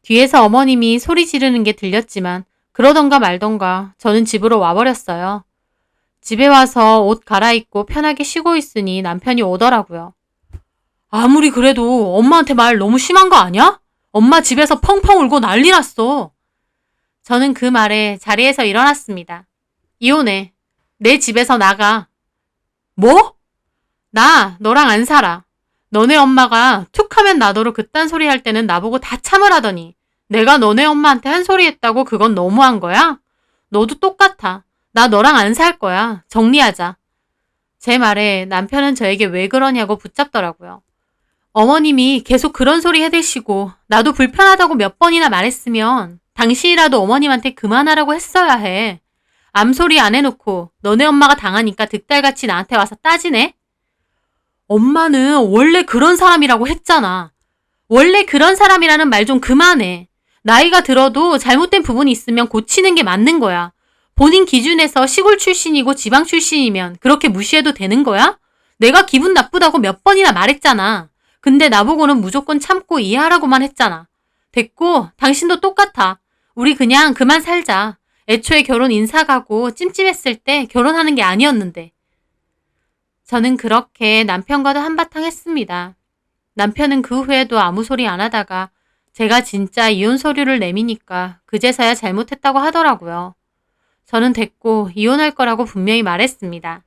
뒤에서 어머님이 소리 지르는 게 들렸지만 그러던가 말던가 저는 집으로 와버렸어요. 집에 와서 옷 갈아입고 편하게 쉬고 있으니 남편이 오더라고요. 아무리 그래도 엄마한테 말 너무 심한 거 아니야? 엄마 집에서 펑펑 울고 난리 났어. 저는 그 말에 자리에서 일어났습니다. 이혼해. 내 집에서 나가. 뭐? 나 너랑 안 살아. 너네 엄마가 툭 하면 나더러 그딴 소리 할 때는 나보고 다 참으라더니 내가 너네 엄마한테 한 소리 했다고 그건 너무한 거야? 너도 똑같아. 나 너랑 안 살 거야. 정리하자. 제 말에 남편은 저에게 왜 그러냐고 붙잡더라고요. 어머님이 계속 그런 소리 해대시고 나도 불편하다고 몇 번이나 말했으면 당신이라도 어머님한테 그만하라고 했어야 해. 암소리 안 해놓고 너네 엄마가 당하니까 득달같이 나한테 와서 따지네? 엄마는 원래 그런 사람이라고 했잖아. 원래 그런 사람이라는 말 좀 그만해. 나이가 들어도 잘못된 부분이 있으면 고치는 게 맞는 거야. 본인 기준에서 시골 출신이고 지방 출신이면 그렇게 무시해도 되는 거야? 내가 기분 나쁘다고 몇 번이나 말했잖아. 근데 나보고는 무조건 참고 이해하라고만 했잖아. 됐고, 당신도 똑같아. 우리 그냥 그만 살자. 애초에 결혼 인사 가고 찜찜했을 때 결혼하는 게 아니었는데. 저는 그렇게 남편과도 한바탕 했습니다. 남편은 그 후에도 아무 소리 안 하다가 제가 진짜 이혼 서류를 내미니까 그제서야 잘못했다고 하더라고요. 저는 됐고 이혼할 거라고 분명히 말했습니다.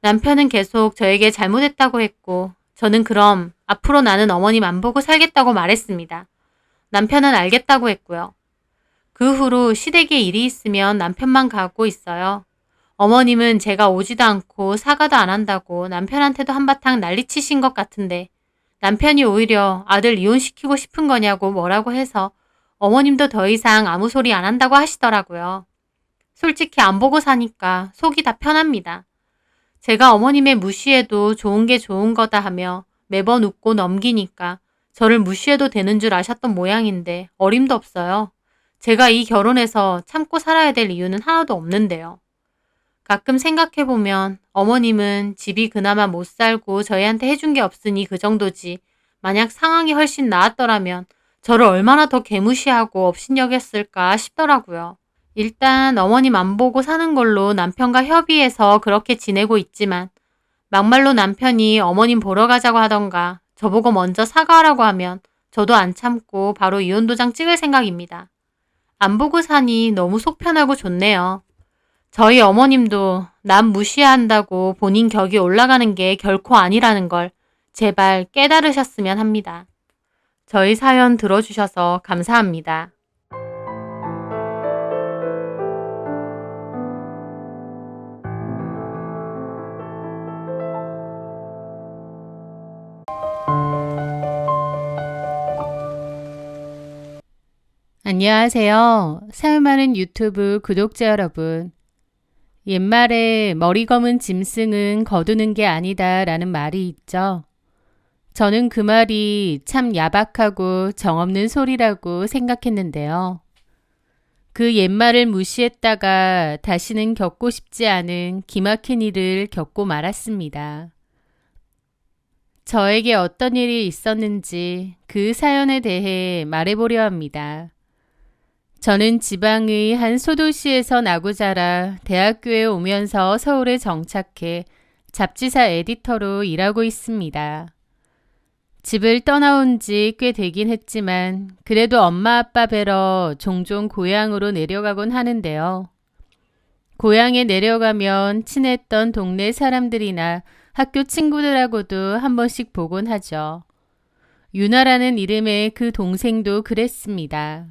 남편은 계속 저에게 잘못했다고 했고 저는 그럼 앞으로 나는 어머님 안 보고 살겠다고 말했습니다. 남편은 알겠다고 했고요. 그 후로 시댁에 일이 있으면 남편만 가고 있어요. 어머님은 제가 오지도 않고 사과도 안 한다고 남편한테도 한바탕 난리치신 것 같은데 남편이 오히려 아들 이혼시키고 싶은 거냐고 뭐라고 해서 어머님도 더 이상 아무 소리 안 한다고 하시더라고요. 솔직히 안 보고 사니까 속이 다 편합니다. 제가 어머님의 무시해도 좋은 게 좋은 거다 하며 매번 웃고 넘기니까 저를 무시해도 되는 줄 아셨던 모양인데 어림도 없어요. 제가 이 결혼에서 참고 살아야 될 이유는 하나도 없는데요. 가끔 생각해보면 어머님은 집이 그나마 못 살고 저희한테 해준 게 없으니 그 정도지 만약 상황이 훨씬 나았더라면 저를 얼마나 더 개무시하고 업신여겼을까 싶더라고요. 일단 어머님 안 보고 사는 걸로 남편과 협의해서 그렇게 지내고 있지만 막말로 남편이 어머님 보러 가자고 하던가 저보고 먼저 사과하라고 하면 저도 안 참고 바로 이혼 도장 찍을 생각입니다. 안 보고 사니 너무 속 편하고 좋네요. 저희 어머님도 남 무시한다고 본인 격이 올라가는 게 결코 아니라는 걸 제발 깨달으셨으면 합니다. 저희 사연 들어주셔서 감사합니다. 안녕하세요. 사연 많은 유튜브 구독자 여러분. 옛말에 머리 검은 짐승은 거두는 게 아니다 라는 말이 있죠. 저는 그 말이 참 야박하고 정없는 소리라고 생각했는데요. 그 옛말을 무시했다가 다시는 겪고 싶지 않은 기막힌 일을 겪고 말았습니다. 저에게 어떤 일이 있었는지 그 사연에 대해 말해보려 합니다. 저는 지방의 한 소도시에서 나고 자라 대학교에 오면서 서울에 정착해 잡지사 에디터로 일하고 있습니다. 집을 떠나온 지 꽤 되긴 했지만 그래도 엄마 아빠 뵈러 종종 고향으로 내려가곤 하는데요. 고향에 내려가면 친했던 동네 사람들이나 학교 친구들하고도 한 번씩 보곤 하죠. 유나라는 이름의 그 동생도 그랬습니다.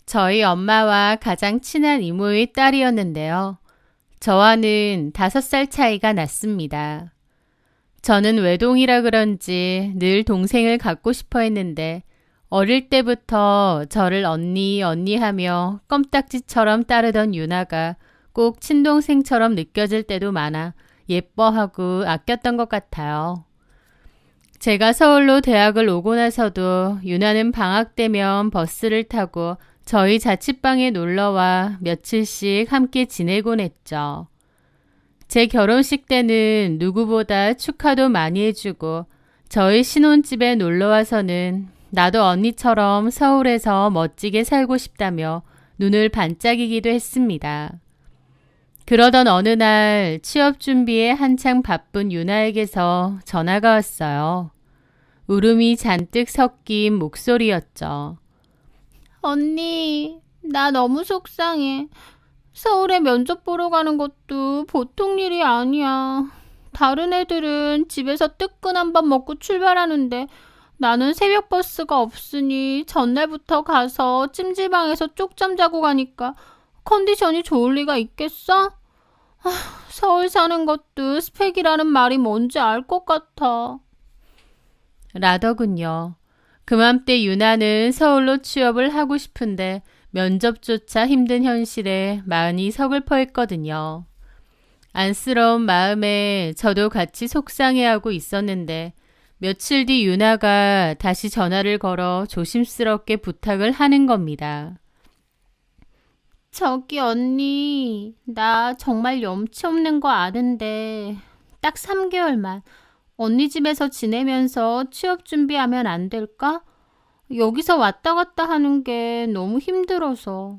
저희 엄마와 가장 친한 이모의 딸이었는데요. 저와는 5살 차이가 났습니다. 저는 외동이라 그런지 늘 동생을 갖고 싶어 했는데 어릴 때부터 저를 언니 하며 껌딱지처럼 따르던 유나가 꼭 친동생처럼 느껴질 때도 많아 예뻐하고 아꼈던 것 같아요. 제가 서울로 대학을 오고 나서도 유나는 방학 되면 버스를 타고 저희 자취방에 놀러와 며칠씩 함께 지내곤 했죠. 제 결혼식 때는 누구보다 축하도 많이 해주고 저희 신혼집에 놀러와서는 나도 언니처럼 서울에서 멋지게 살고 싶다며 눈을 반짝이기도 했습니다. 그러던 어느 날 취업 준비에 한창 바쁜 유나에게서 전화가 왔어요. 울음이 잔뜩 섞인 목소리였죠. 언니, 나 너무 속상해. 서울에 면접 보러 가는 것도 보통 일이 아니야. 다른 애들은 집에서 뜨끈한 밥 먹고 출발하는데 나는 새벽 버스가 없으니 전날부터 가서 찜질방에서 쪽잠 자고 가니까 컨디션이 좋을 리가 있겠어? 서울 사는 것도 스펙이라는 말이 뭔지 알 것 같아. 라더군요. 그맘때 유나는 서울로 취업을 하고 싶은데 면접조차 힘든 현실에 마음이 서글퍼했거든요. 안쓰러운 마음에 저도 같이 속상해하고 있었는데 며칠 뒤 유나가 다시 전화를 걸어 조심스럽게 부탁을 하는 겁니다. 저기 언니, 나 정말 염치 없는 거 아는데 딱 3개월만 언니 집에서 지내면서 취업 준비하면 안 될까? 여기서 왔다 갔다 하는 게 너무 힘들어서.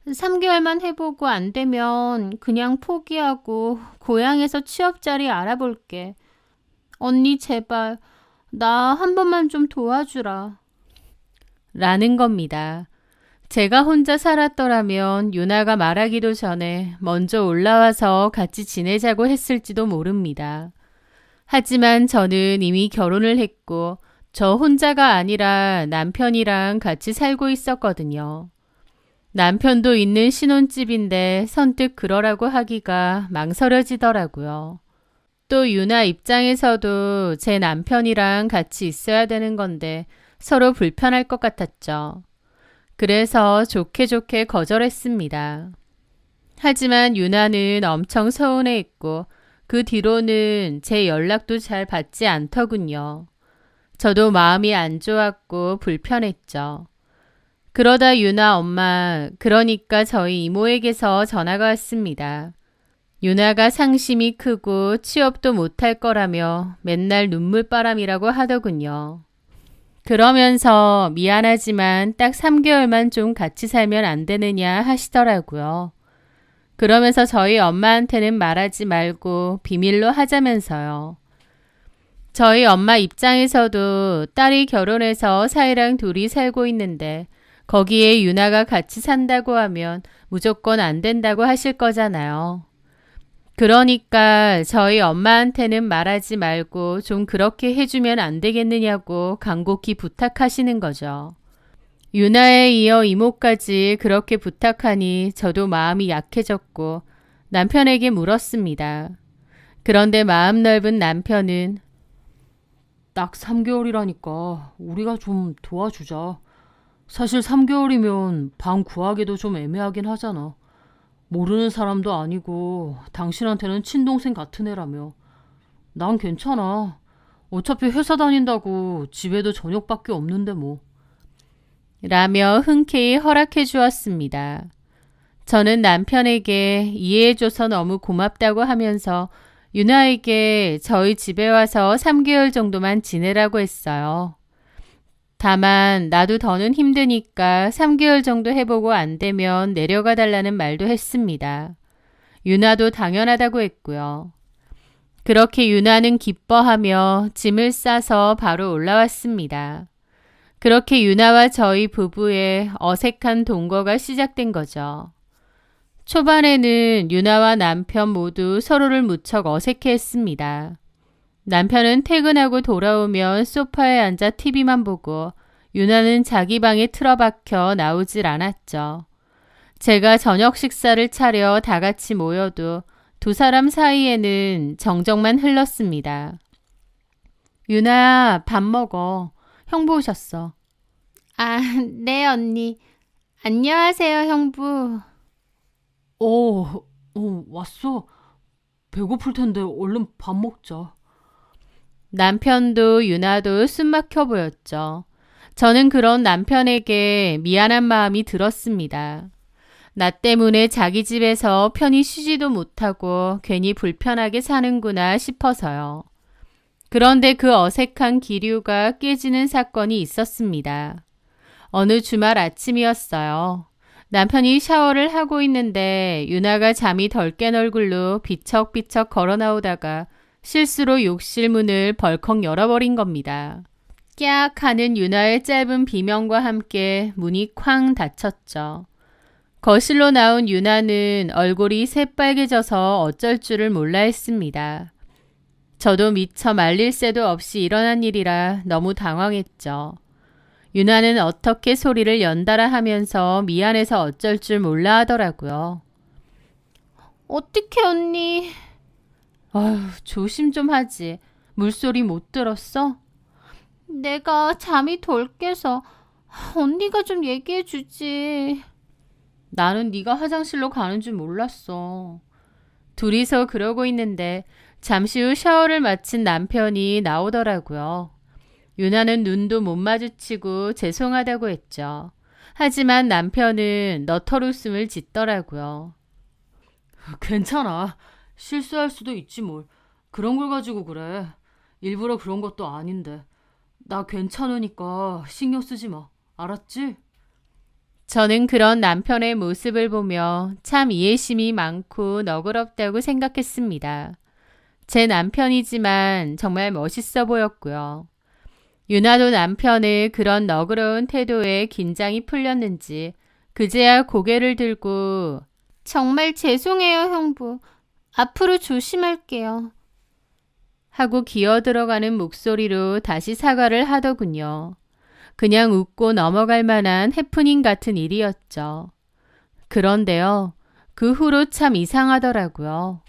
3개월만 해보고 안 되면 그냥 포기하고 고향에서 취업 자리 알아볼게. 언니 제발 나 한 번만 좀 도와주라. 라는 겁니다. 제가 혼자 살았더라면 유나가 말하기도 전에 먼저 올라와서 같이 지내자고 했을지도 모릅니다. 하지만 저는 이미 결혼을 했고 저 혼자가 아니라 남편이랑 같이 살고 있었거든요. 남편도 있는 신혼집인데 선뜻 그러라고 하기가 망설여지더라고요. 또 유나 입장에서도 제 남편이랑 같이 있어야 되는 건데 서로 불편할 것 같았죠. 그래서 좋게 거절했습니다. 하지만 유나는 엄청 서운해했고 그 뒤로는 제 연락도 잘 받지 않더군요. 저도 마음이 안 좋았고 불편했죠. 그러다 유나 엄마, 그러니까 저희 이모에게서 전화가 왔습니다. 유나가 상심이 크고 취업도 못할 거라며 맨날 눈물바람이라고 하더군요. 그러면서 미안하지만 딱 3개월만 좀 같이 살면 안 되느냐 하시더라고요. 그러면서 저희 엄마한테는 말하지 말고 비밀로 하자면서요. 저희 엄마 입장에서도 딸이 결혼해서 사이랑 둘이 살고 있는데 거기에 유나가 같이 산다고 하면 무조건 안 된다고 하실 거잖아요. 그러니까 저희 엄마한테는 말하지 말고 좀 그렇게 해주면 안 되겠느냐고 간곡히 부탁하시는 거죠. 유나에 이어 이모까지 그렇게 부탁하니 저도 마음이 약해졌고 남편에게 물었습니다. 그런데 마음 넓은 남편은 딱 3개월이라니까 우리가 좀 도와주자. 사실 3개월이면 방 구하기도 좀 애매하긴 하잖아. 모르는 사람도 아니고 당신한테는 친동생 같은 애라며. 난 괜찮아. 어차피 회사 다닌다고 집에도 저녁밖에 없는데 뭐. 라며 흔쾌히 허락해 주었습니다. 저는 남편에게 이해해줘서 너무 고맙다고 하면서 유나에게 저희 집에 와서 3개월 정도만 지내라고 했어요. 다만 나도 더는 힘드니까 3개월 정도 해보고 안 되면 내려가 달라는 말도 했습니다. 유나도 당연하다고 했고요. 그렇게 유나는 기뻐하며 짐을 싸서 바로 올라왔습니다. 그렇게 유나와 저희 부부의 어색한 동거가 시작된 거죠. 초반에는 유나와 남편 모두 서로를 무척 어색해했습니다. 남편은 퇴근하고 돌아오면 소파에 앉아 TV만 보고 유나는 자기 방에 틀어박혀 나오질 않았죠. 제가 저녁 식사를 차려 다 같이 모여도 두 사람 사이에는 정적만 흘렀습니다. 유나야, 밥 먹어. 형부 오셨어. 아, 네, 언니. 안녕하세요, 형부. 왔어. 배고플 텐데 얼른 밥 먹자. 남편도 유나도 숨막혀 보였죠. 저는 그런 남편에게 미안한 마음이 들었습니다. 나 때문에 자기 집에서 편히 쉬지도 못하고 괜히 불편하게 사는구나 싶어서요. 그런데 그 어색한 기류가 깨지는 사건이 있었습니다. 어느 주말 아침이었어요. 남편이 샤워를 하고 있는데 유나가 잠이 덜 깬 얼굴로 비척비척 걸어 나오다가 실수로 욕실 문을 벌컥 열어버린 겁니다. 깍 하는 유나의 짧은 비명과 함께 문이 쾅 닫혔죠. 거실로 나온 유나는 얼굴이 새빨개져서 어쩔 줄을 몰라 했습니다. 저도 미처 말릴 새도 없이 일어난 일이라 너무 당황했죠. 유나는 어떻게 소리를 연달아 하면서 미안해서 어쩔 줄 몰라 하더라고요. 어떡해 언니. 아휴, 조심 좀 하지. 물소리 못 들었어? 내가 잠이 덜 깨서 언니가 좀 얘기해 주지. 나는 네가 화장실로 가는 줄 몰랐어. 둘이서 그러고 있는데 잠시 후 샤워를 마친 남편이 나오더라고요. 유나는 눈도 못 마주치고 죄송하다고 했죠. 하지만 남편은 너털웃음을 짓더라고요. 괜찮아. 실수할 수도 있지 뭘. 그런 걸 가지고 그래. 일부러 그런 것도 아닌데. 나 괜찮으니까 신경 쓰지 마. 알았지? 저는 그런 남편의 모습을 보며 참 이해심이 많고 너그럽다고 생각했습니다. 제 남편이지만 정말 멋있어 보였고요. 유나도 남편의 그런 너그러운 태도에 긴장이 풀렸는지 그제야 고개를 들고 정말 죄송해요, 형부. 앞으로 조심할게요. 하고 기어 들어가는 목소리로 다시 사과를 하더군요. 그냥 웃고 넘어갈 만한 해프닝 같은 일이었죠. 그런데요, 그 후로 참 이상하더라고요.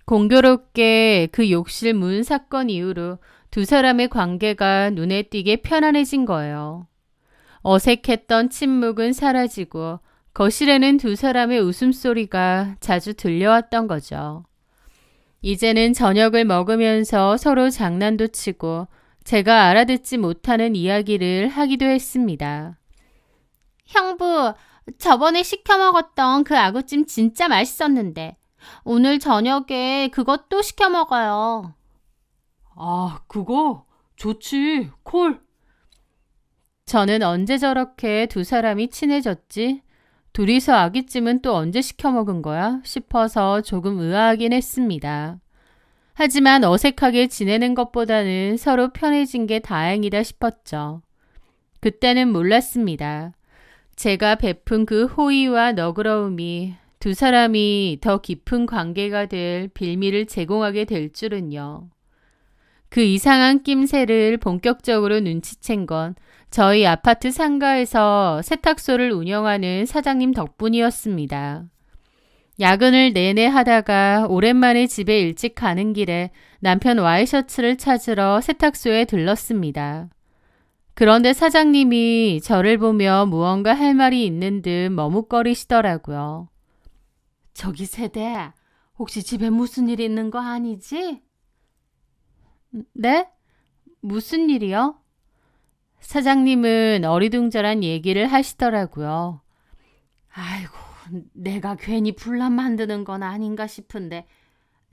공교롭게 그 욕실 문 사건 이후로 두 사람의 관계가 눈에 띄게 편안해진 거예요. 어색했던 침묵은 사라지고 거실에는 두 사람의 웃음소리가 자주 들려왔던 거죠. 이제는 저녁을 먹으면서 서로 장난도 치고 제가 알아듣지 못하는 이야기를 하기도 했습니다. 형부, 저번에 시켜 먹었던 그 아구찜 진짜 맛있었는데 오늘 저녁에 그것도 시켜 먹어요. 아, 그거? 좋지. 콜. 저는 언제 저렇게 두 사람이 친해졌지? 둘이서 아귀찜은 또 언제 시켜 먹은 거야? 싶어서 조금 의아하긴 했습니다. 하지만 어색하게 지내는 것보다는 서로 편해진 게 다행이다 싶었죠. 그때는 몰랐습니다. 제가 베푼 그 호의와 너그러움이 두 사람이 더 깊은 관계가 될 빌미를 제공하게 될 줄은요. 그 이상한 낌새를 본격적으로 눈치챈 건 저희 아파트 상가에서 세탁소를 운영하는 사장님 덕분이었습니다. 야근을 내내 하다가 오랜만에 집에 일찍 가는 길에 남편 와이셔츠를 찾으러 세탁소에 들렀습니다. 그런데 사장님이 저를 보며 무언가 할 말이 있는 듯 머뭇거리시더라고요. 저기 세대, 혹시 집에 무슨 일 있는 거 아니지? 네? 무슨 일이요? 사장님은 어리둥절한 얘기를 하시더라고요. 아이고, 내가 괜히 분란 만드는 건 아닌가 싶은데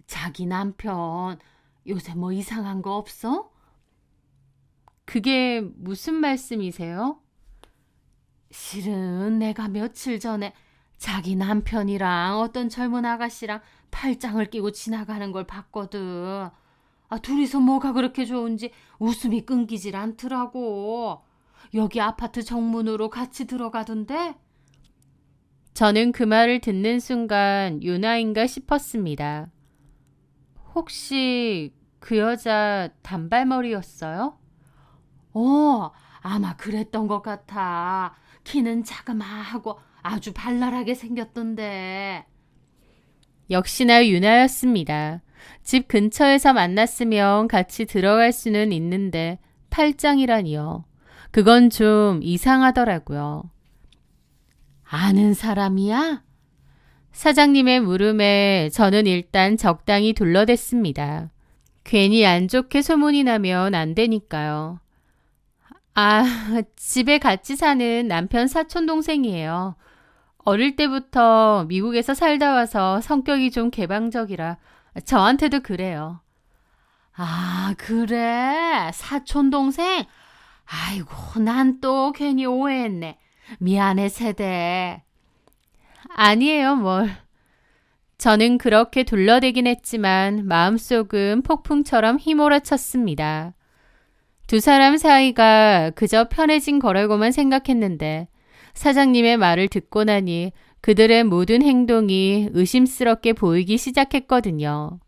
자기 남편 요새 뭐 이상한 거 없어? 그게 무슨 말씀이세요? 실은 내가 며칠 전에 자기 남편이랑 어떤 젊은 아가씨랑 팔짱을 끼고 지나가는 걸 봤거든. 둘이서 뭐가 그렇게 좋은지 웃음이 끊기질 않더라고. 여기 아파트 정문으로 같이 들어가던데? 저는 그 말을 듣는 순간 유나인가 싶었습니다. 혹시 그 여자 단발머리였어요? 아마 그랬던 것 같아. 키는 자그마하고 아주 발랄하게 생겼던데. 역시나 유나였습니다. 집 근처에서 만났으면 같이 들어갈 수는 있는데 팔짱이라니요. 그건 좀 이상하더라고요. 아는 사람이야? 사장님의 물음에 저는 일단 적당히 둘러댔습니다. 괜히 안 좋게 소문이 나면 안 되니까요. 아, 집에 같이 사는 남편 사촌 동생이에요. 어릴 때부터 미국에서 살다 와서 성격이 좀 개방적이라 저한테도 그래요. 그래. 사촌 동생? 아이고, 난 또 괜히 오해했네. 미안해, 세대. 아니에요, 뭘. 저는 그렇게 둘러대긴 했지만 마음속은 폭풍처럼 휘몰아쳤습니다. 두 사람 사이가 그저 편해진 거라고만 생각했는데 사장님의 말을 듣고 나니 그들의 모든 행동이 의심스럽게 보이기 시작했거든요.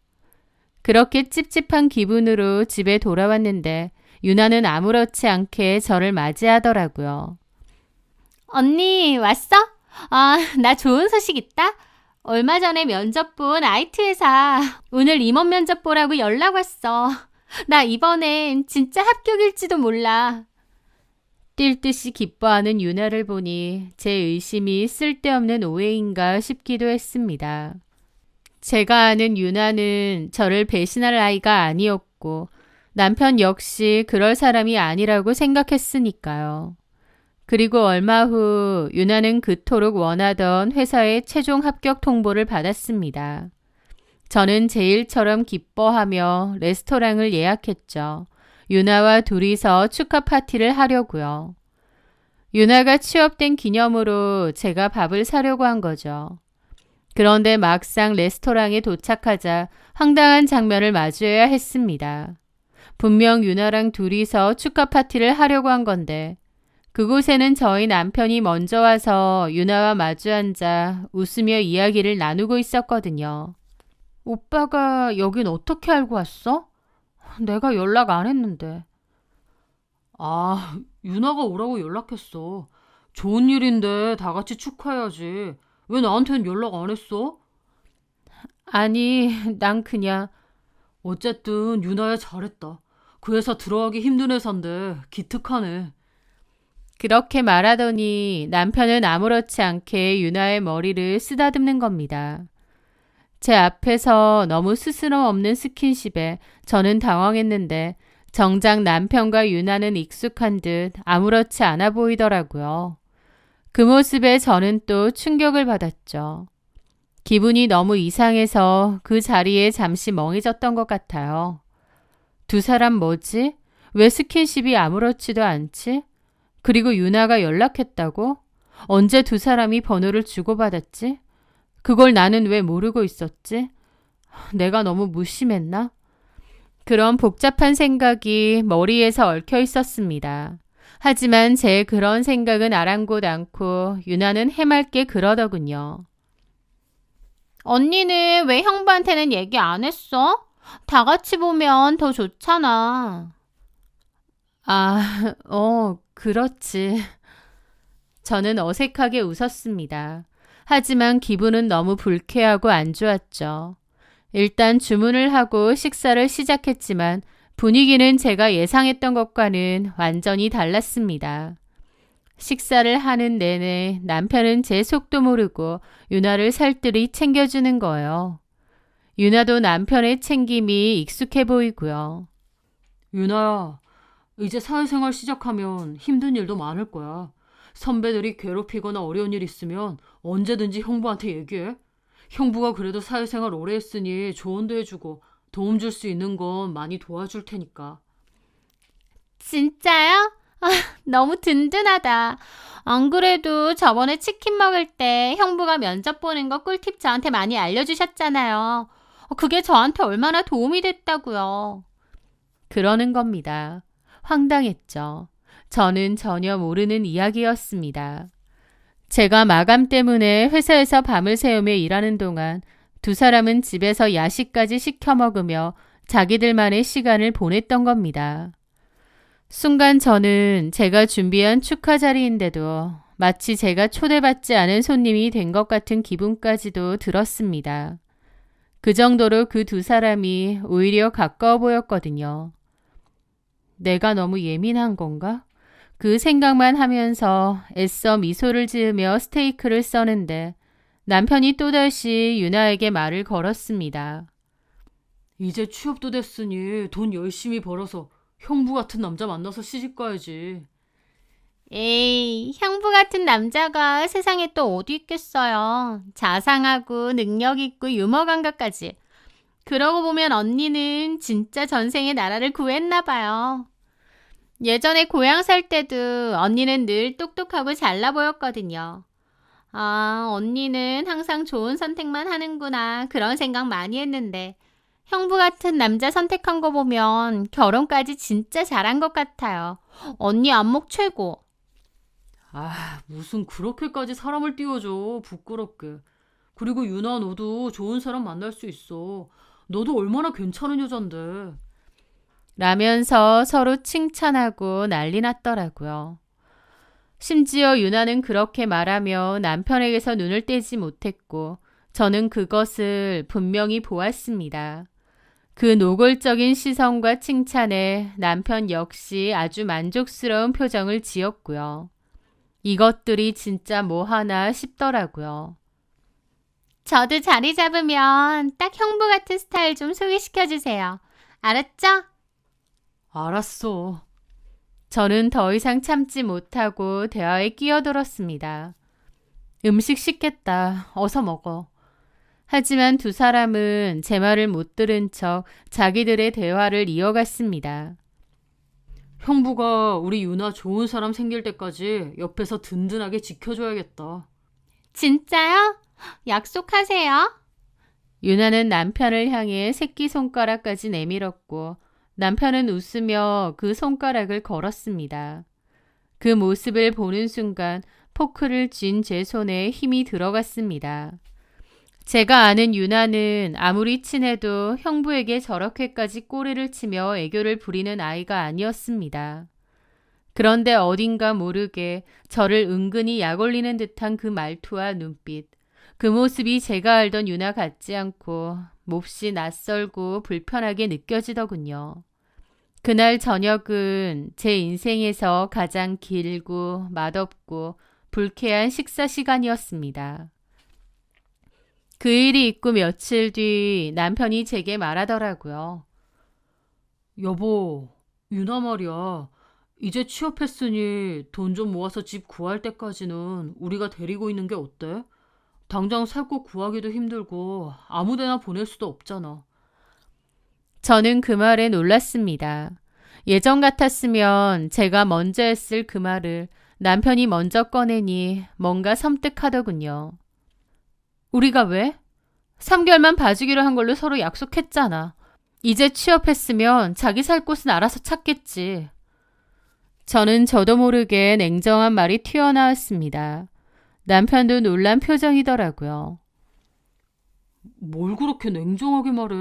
그렇게 찝찝한 기분으로 집에 돌아왔는데 유나는 아무렇지 않게 저를 맞이하더라고요. 언니, 왔어? 나 좋은 소식 있다. 얼마 전에 면접 본 IT 회사 오늘 임원 면접 보라고 연락 왔어. 나 이번엔 진짜 합격일지도 몰라. 뛸 듯이 기뻐하는 유나를 보니 제 의심이 쓸데없는 오해인가 싶기도 했습니다. 제가 아는 유나는 저를 배신할 아이가 아니었고 남편 역시 그럴 사람이 아니라고 생각했으니까요. 그리고 얼마 후 유나는 그토록 원하던 회사의 최종 합격 통보를 받았습니다. 저는 제 일처럼 기뻐하며 레스토랑을 예약했죠. 유나와 둘이서 축하 파티를 하려고요. 유나가 취업된 기념으로 제가 밥을 사려고 한 거죠. 그런데 막상 레스토랑에 도착하자 황당한 장면을 마주해야 했습니다. 분명 유나랑 둘이서 축하 파티를 하려고 한 건데 그곳에는 저희 남편이 먼저 와서 유나와 마주 앉아 웃으며 이야기를 나누고 있었거든요. 오빠가 여긴 어떻게 알고 왔어? 내가 연락 안 했는데. 유나가 오라고 연락했어. 좋은 일인데 다 같이 축하해야지. 왜 나한테는 연락 안 했어? 아니, 난 그냥 어쨌든 유나야 잘했다. 그 회사 들어가기 힘든 회사인데 기특하네. 그렇게 말하더니 남편은 아무렇지 않게 유나의 머리를 쓰다듬는 겁니다. 제 앞에서 너무 스스럼 없는 스킨십에 저는 당황했는데 정작 남편과 유나는 익숙한 듯 아무렇지 않아 보이더라고요. 그 모습에 저는 또 충격을 받았죠. 기분이 너무 이상해서 그 자리에 잠시 멍해졌던 것 같아요. 두 사람 뭐지? 왜 스킨십이 아무렇지도 않지? 그리고 유나가 연락했다고? 언제 두 사람이 번호를 주고받았지? 그걸 나는 왜 모르고 있었지? 내가 너무 무심했나? 그런 복잡한 생각이 머리에서 얽혀 있었습니다. 하지만 제 그런 생각은 아랑곳 않고 유나는 해맑게 그러더군요. 언니는 왜 형부한테는 얘기 안 했어? 다 같이 보면 더 좋잖아. 그렇지. 저는 어색하게 웃었습니다. 하지만 기분은 너무 불쾌하고 안 좋았죠. 일단 주문을 하고 식사를 시작했지만 분위기는 제가 예상했던 것과는 완전히 달랐습니다. 식사를 하는 내내 남편은 제 속도 모르고 유나를 살뜰히 챙겨주는 거예요. 유나도 남편의 챙김이 익숙해 보이고요. 유나야, 이제 사회생활 시작하면 힘든 일도 많을 거야. 선배들이 괴롭히거나 어려운 일 있으면 언제든지 형부한테 얘기해. 형부가 그래도 사회생활 오래 했으니 조언도 해주고 도움 줄 수 있는 건 많이 도와줄 테니까. 진짜요? 아, 너무 든든하다. 안 그래도 저번에 치킨 먹을 때 형부가 면접 보는 거 꿀팁 저한테 많이 알려주셨잖아요. 그게 저한테 얼마나 도움이 됐다고요. 그러는 겁니다. 황당했죠. 저는 전혀 모르는 이야기였습니다. 제가 마감 때문에 회사에서 밤을 새우며 일하는 동안 두 사람은 집에서 야식까지 시켜 먹으며 자기들만의 시간을 보냈던 겁니다. 순간 저는 제가 준비한 축하 자리인데도 마치 제가 초대받지 않은 손님이 된 것 같은 기분까지도 들었습니다. 그 정도로 그 두 사람이 오히려 가까워 보였거든요. 내가 너무 예민한 건가? 그 생각만 하면서 애써 미소를 지으며 스테이크를 써는데 남편이 또다시 유나에게 말을 걸었습니다. 이제 취업도 됐으니 돈 열심히 벌어서 형부 같은 남자 만나서 시집 가야지. 에이, 형부 같은 남자가 세상에 또 어디 있겠어요. 자상하고 능력 있고 유머 감각까지. 그러고 보면 언니는 진짜 전생에 나라를 구했나 봐요. 예전에 고향 살 때도 언니는 늘 똑똑하고 잘나 보였거든요. 아, 언니는 항상 좋은 선택만 하는구나. 그런 생각 많이 했는데 형부 같은 남자 선택한 거 보면 결혼까지 진짜 잘한 것 같아요. 언니 안목 최고. 아, 무슨 그렇게까지 사람을 띄워줘. 부끄럽게. 그리고 유나, 너도 좋은 사람 만날 수 있어. 너도 얼마나 괜찮은 여잔데. 라면서 서로 칭찬하고 난리 났더라고요. 심지어 유나는 그렇게 말하며 남편에게서 눈을 떼지 못했고 저는 그것을 분명히 보았습니다. 그 노골적인 시선과 칭찬에 남편 역시 아주 만족스러운 표정을 지었고요. 이것들이 진짜 뭐 하나 싶더라고요. 저도 자리 잡으면 딱 형부 같은 스타일 좀 소개시켜 주세요. 알았죠? 알았어. 저는 더 이상 참지 못하고 대화에 끼어들었습니다. 음식 식겠다. 어서 먹어. 하지만 두 사람은 제 말을 못 들은 척 자기들의 대화를 이어갔습니다. 형부가 우리 유나 좋은 사람 생길 때까지 옆에서 든든하게 지켜줘야겠다. 진짜요? 약속하세요. 유나는 남편을 향해 새끼손가락까지 내밀었고 남편은 웃으며 그 손가락을 걸었습니다. 그 모습을 보는 순간 포크를 쥔 제 손에 힘이 들어갔습니다. 제가 아는 유나는 아무리 친해도 형부에게 저렇게까지 꼬리를 치며 애교를 부리는 아이가 아니었습니다. 그런데 어딘가 모르게 저를 은근히 약올리는 듯한 그 말투와 눈빛, 그 모습이 제가 알던 유나 같지 않고 몹시 낯설고 불편하게 느껴지더군요. 그날 저녁은 제 인생에서 가장 길고 맛없고 불쾌한 식사 시간이었습니다. 그 일이 있고 며칠 뒤 남편이 제게 말하더라고요. 여보, 유나 말이야. 이제 취업했으니 돈 좀 모아서 집 구할 때까지는 우리가 데리고 있는 게 어때? 당장 살 곳 구하기도 힘들고 아무데나 보낼 수도 없잖아. 저는 그 말에 놀랐습니다. 예전 같았으면 제가 먼저 했을 그 말을 남편이 먼저 꺼내니 뭔가 섬뜩하더군요. 우리가 왜? 3개월만 봐주기로 한 걸로 서로 약속했잖아. 이제 취업했으면 자기 살 곳은 알아서 찾겠지. 저는 저도 모르게 냉정한 말이 튀어나왔습니다. 남편도 놀란 표정이더라고요. 뭘 그렇게 냉정하게 말해.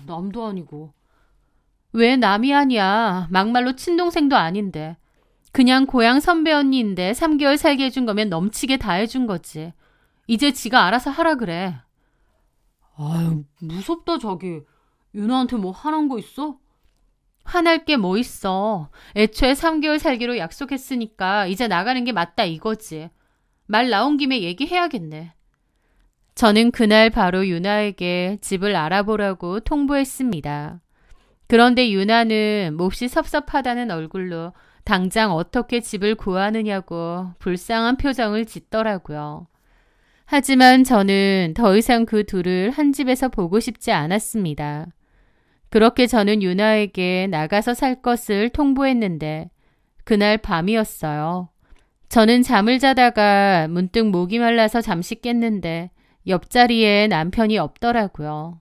남도 아니고. 왜 남이 아니야. 막말로 친동생도 아닌데. 그냥 고향 선배 언니인데 3개월 살게 해준 거면 넘치게 다 해준 거지. 이제 지가 알아서 하라 그래. 아유, 무섭다 자기. 유나한테 뭐 화난 거 있어? 화날 게 뭐 있어. 애초에 3개월 살기로 약속했으니까 이제 나가는 게 맞다 이거지. 말 나온 김에 얘기해야겠네. 저는 그날 바로 유나에게 집을 알아보라고 통보했습니다. 그런데 유나는 몹시 섭섭하다는 얼굴로 당장 어떻게 집을 구하느냐고 불쌍한 표정을 짓더라고요. 하지만 저는 더 이상 그 둘을 한 집에서 보고 싶지 않았습니다. 그렇게 저는 유나에게 나가서 살 것을 통보했는데 그날 밤이었어요. 저는 잠을 자다가 문득 목이 말라서 잠시 깼는데 옆자리에 남편이 없더라고요.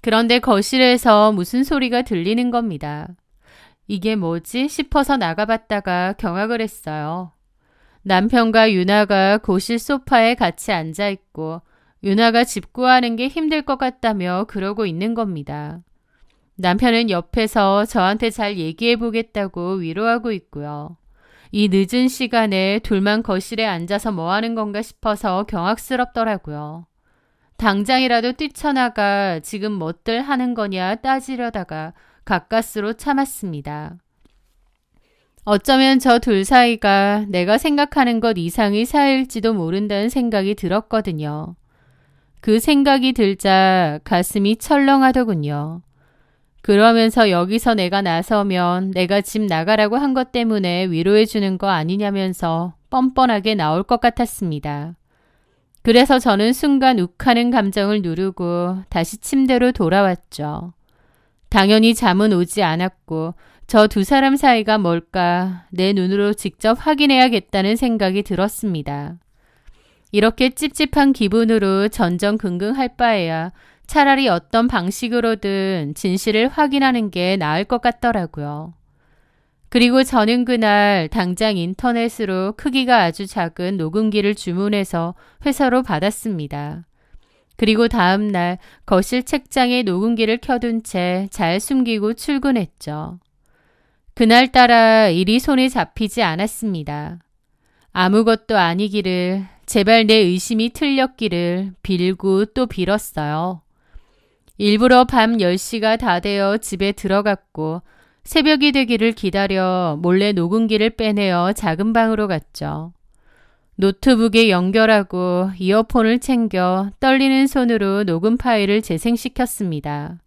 그런데 거실에서 무슨 소리가 들리는 겁니다. 이게 뭐지 싶어서 나가봤다가 경악을 했어요. 남편과 유나가 거실 소파에 같이 앉아있고 유나가 집 구하는 게 힘들 것 같다며 그러고 있는 겁니다. 남편은 옆에서 저한테 잘 얘기해 보겠다고 위로하고 있고요. 이 늦은 시간에 둘만 거실에 앉아서 뭐 하는 건가 싶어서 경악스럽더라고요. 당장이라도 뛰쳐나가 지금 뭐들 하는 거냐 따지려다가 가까스로 참았습니다. 어쩌면 저 둘 사이가 내가 생각하는 것 이상의 사이일지도 모른다는 생각이 들었거든요. 그 생각이 들자 가슴이 철렁하더군요. 그러면서 여기서 내가 나서면 내가 집 나가라고 한 것 때문에 위로해 주는 거 아니냐면서 뻔뻔하게 나올 것 같았습니다. 그래서 저는 순간 욱하는 감정을 누르고 다시 침대로 돌아왔죠. 당연히 잠은 오지 않았고 저 두 사람 사이가 뭘까 내 눈으로 직접 확인해야겠다는 생각이 들었습니다. 이렇게 찝찝한 기분으로 전전긍긍할 바에야 차라리 어떤 방식으로든 진실을 확인하는 게 나을 것 같더라고요. 그리고 저는 그날 당장 인터넷으로 크기가 아주 작은 녹음기를 주문해서 회사로 받았습니다. 그리고 다음 날 거실 책장에 녹음기를 켜둔 채 잘 숨기고 출근했죠. 그날따라 일이 손에 잡히지 않았습니다. 아무것도 아니기를, 제발 내 의심이 틀렸기를 빌고 또 빌었어요. 일부러 밤 10시가 다 되어 집에 들어갔고 새벽이 되기를 기다려 몰래 녹음기를 빼내어 작은 방으로 갔죠. 노트북에 연결하고 이어폰을 챙겨 떨리는 손으로 녹음 파일을 재생시켰습니다.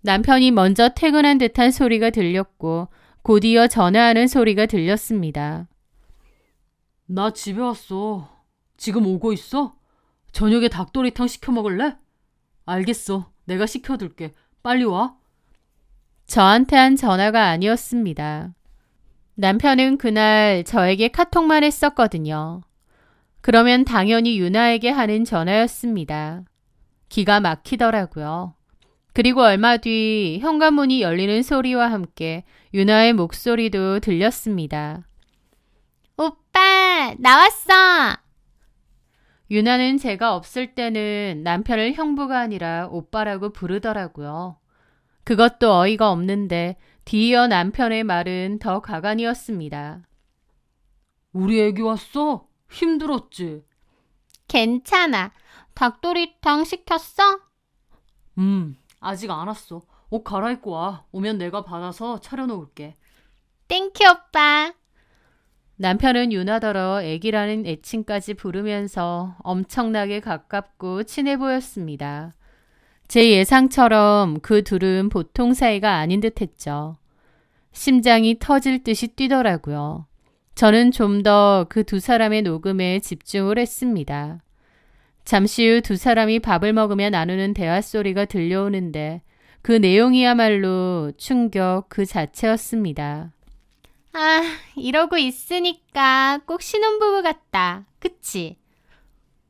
남편이 먼저 퇴근한 듯한 소리가 들렸고 곧이어 전화하는 소리가 들렸습니다. 나 집에 왔어. 지금 오고 있어? 저녁에 닭도리탕 시켜 먹을래? 알겠어. 내가 시켜둘게. 빨리 와. 저한테 한 전화가 아니었습니다. 남편은 그날 저에게 카톡만 했었거든요. 그러면 당연히 유나에게 하는 전화였습니다. 기가 막히더라고요. 그리고 얼마 뒤 현관문이 열리는 소리와 함께 유나의 목소리도 들렸습니다. 오빠, 나왔어! 유나는 제가 없을 때는 남편을 형부가 아니라 오빠라고 부르더라고요. 그것도 어이가 없는데 뒤이어 남편의 말은 더 가관이었습니다. 우리 애기 왔어? 힘들었지? 괜찮아. 닭도리탕 시켰어? 아직 안 왔어. 옷 갈아입고 와. 오면 내가 받아서 차려놓을게. 땡큐 오빠. 남편은 유나더러 애기라는 애칭까지 부르면서 엄청나게 가깝고 친해 보였습니다. 제 예상처럼 그 둘은 보통 사이가 아닌 듯 했죠. 심장이 터질 듯이 뛰더라고요. 저는 좀 더 그 두 사람의 녹음에 집중을 했습니다. 잠시 후 두 사람이 밥을 먹으며 나누는 대화 소리가 들려오는데 그 내용이야말로 충격 그 자체였습니다. 아, 이러고 있으니까 꼭 신혼부부 같다. 그치?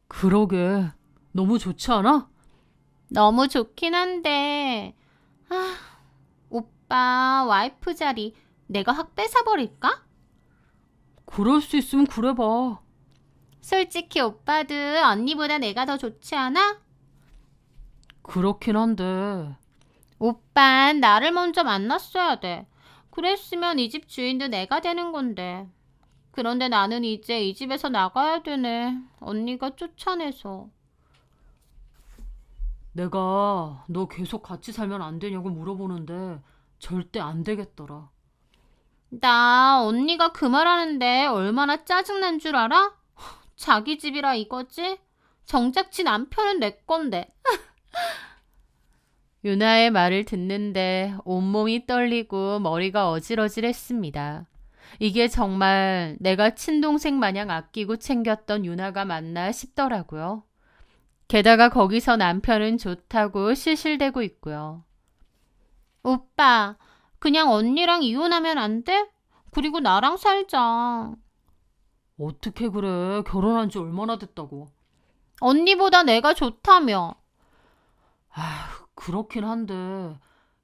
그러게. 너무 좋지 않아? 너무 좋긴 한데, 오빠 와이프 자리 내가 확 뺏어버릴까? 그럴 수 있으면 그래봐. 솔직히 오빠도 언니보다 내가 더 좋지 않아? 그렇긴 한데. 오빤 나를 먼저 만났어야 돼. 그랬으면 이 집 주인도 내가 되는 건데. 그런데 나는 이제 이 집에서 나가야 되네. 언니가 쫓아내서. 내가 너 계속 같이 살면 안 되냐고 물어보는데 절대 안 되겠더라. 나 언니가 그 말하는데 얼마나 짜증난 줄 알아? 자기 집이라 이거지? 정작 지 남편은 내 건데. 유나의 말을 듣는데 온몸이 떨리고 머리가 어질어질했습니다. 이게 정말 내가 친동생 마냥 아끼고 챙겼던 유나가 맞나 싶더라고요. 게다가 거기서 남편은 좋다고 실실대고 있고요. 오빠, 그냥 언니랑 이혼하면 안 돼? 그리고 나랑 살자. 어떻게 그래? 결혼한 지 얼마나 됐다고. 언니보다 내가 좋다며. 그렇긴 한데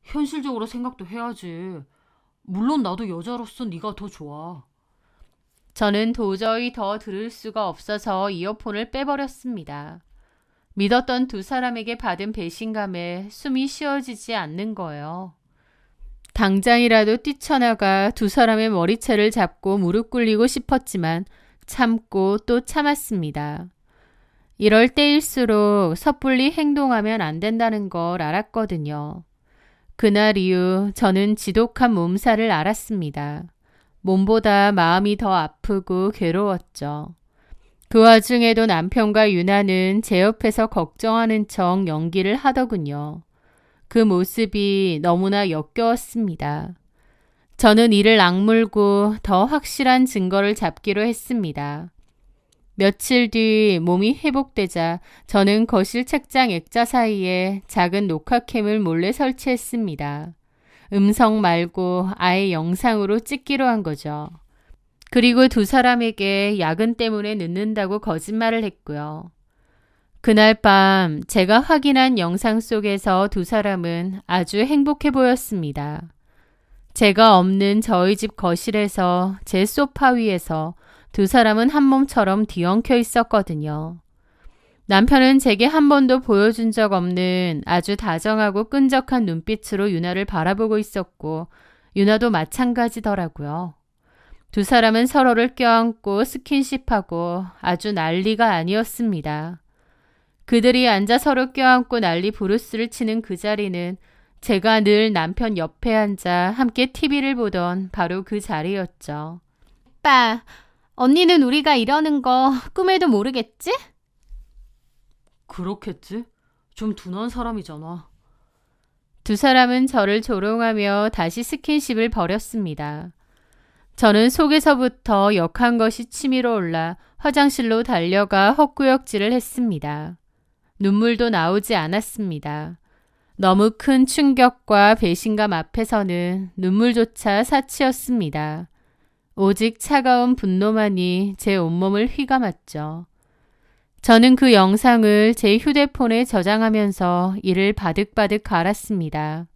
현실적으로 생각도 해야지. 물론 나도 여자로서 네가 더 좋아. 저는 도저히 더 들을 수가 없어서 이어폰을 빼버렸습니다. 믿었던 두 사람에게 받은 배신감에 숨이 쉬어지지 않는 거예요. 당장이라도 뛰쳐나가 두 사람의 머리채를 잡고 무릎 꿇리고 싶었지만 참고 또 참았습니다. 이럴 때일수록 섣불리 행동하면 안 된다는 걸 알았거든요. 그날 이후 저는 지독한 몸살을 앓았습니다. 몸보다 마음이 더 아프고 괴로웠죠. 그 와중에도 남편과 유나는 제 옆에서 걱정하는 척 연기를 하더군요. 그 모습이 너무나 역겨웠습니다. 저는 이를 악물고 더 확실한 증거를 잡기로 했습니다. 며칠 뒤 몸이 회복되자 저는 거실 책장 액자 사이에 작은 녹화캠을 몰래 설치했습니다. 음성 말고 아예 영상으로 찍기로 한 거죠. 그리고 두 사람에게 야근 때문에 늦는다고 거짓말을 했고요. 그날 밤 제가 확인한 영상 속에서 두 사람은 아주 행복해 보였습니다. 제가 없는 저희 집 거실에서 제 소파 위에서 두 사람은 한 몸처럼 뒤엉켜 있었거든요. 남편은 제게 한 번도 보여준 적 없는 아주 다정하고 끈적한 눈빛으로 유나를 바라보고 있었고 유나도 마찬가지더라고요. 두 사람은 서로를 껴안고 스킨십하고 아주 난리가 아니었습니다. 그들이 앉아 서로 껴안고 난리 부르스를 치는 그 자리는 제가 늘 남편 옆에 앉아 함께 TV를 보던 바로 그 자리였죠. 오빠, 언니는 우리가 이러는 거 꿈에도 모르겠지? 그렇겠지? 좀 둔한 사람이잖아. 두 사람은 저를 조롱하며 다시 스킨십을 벌였습니다. 저는 속에서부터 역한 것이 치밀어 올라 화장실로 달려가 헛구역질을 했습니다. 눈물도 나오지 않았습니다. 너무 큰 충격과 배신감 앞에서는 눈물조차 사치였습니다. 오직 차가운 분노만이 제 온몸을 휘감았죠. 저는 그 영상을 제 휴대폰에 저장하면서 이를 바득바득 갈았습니다.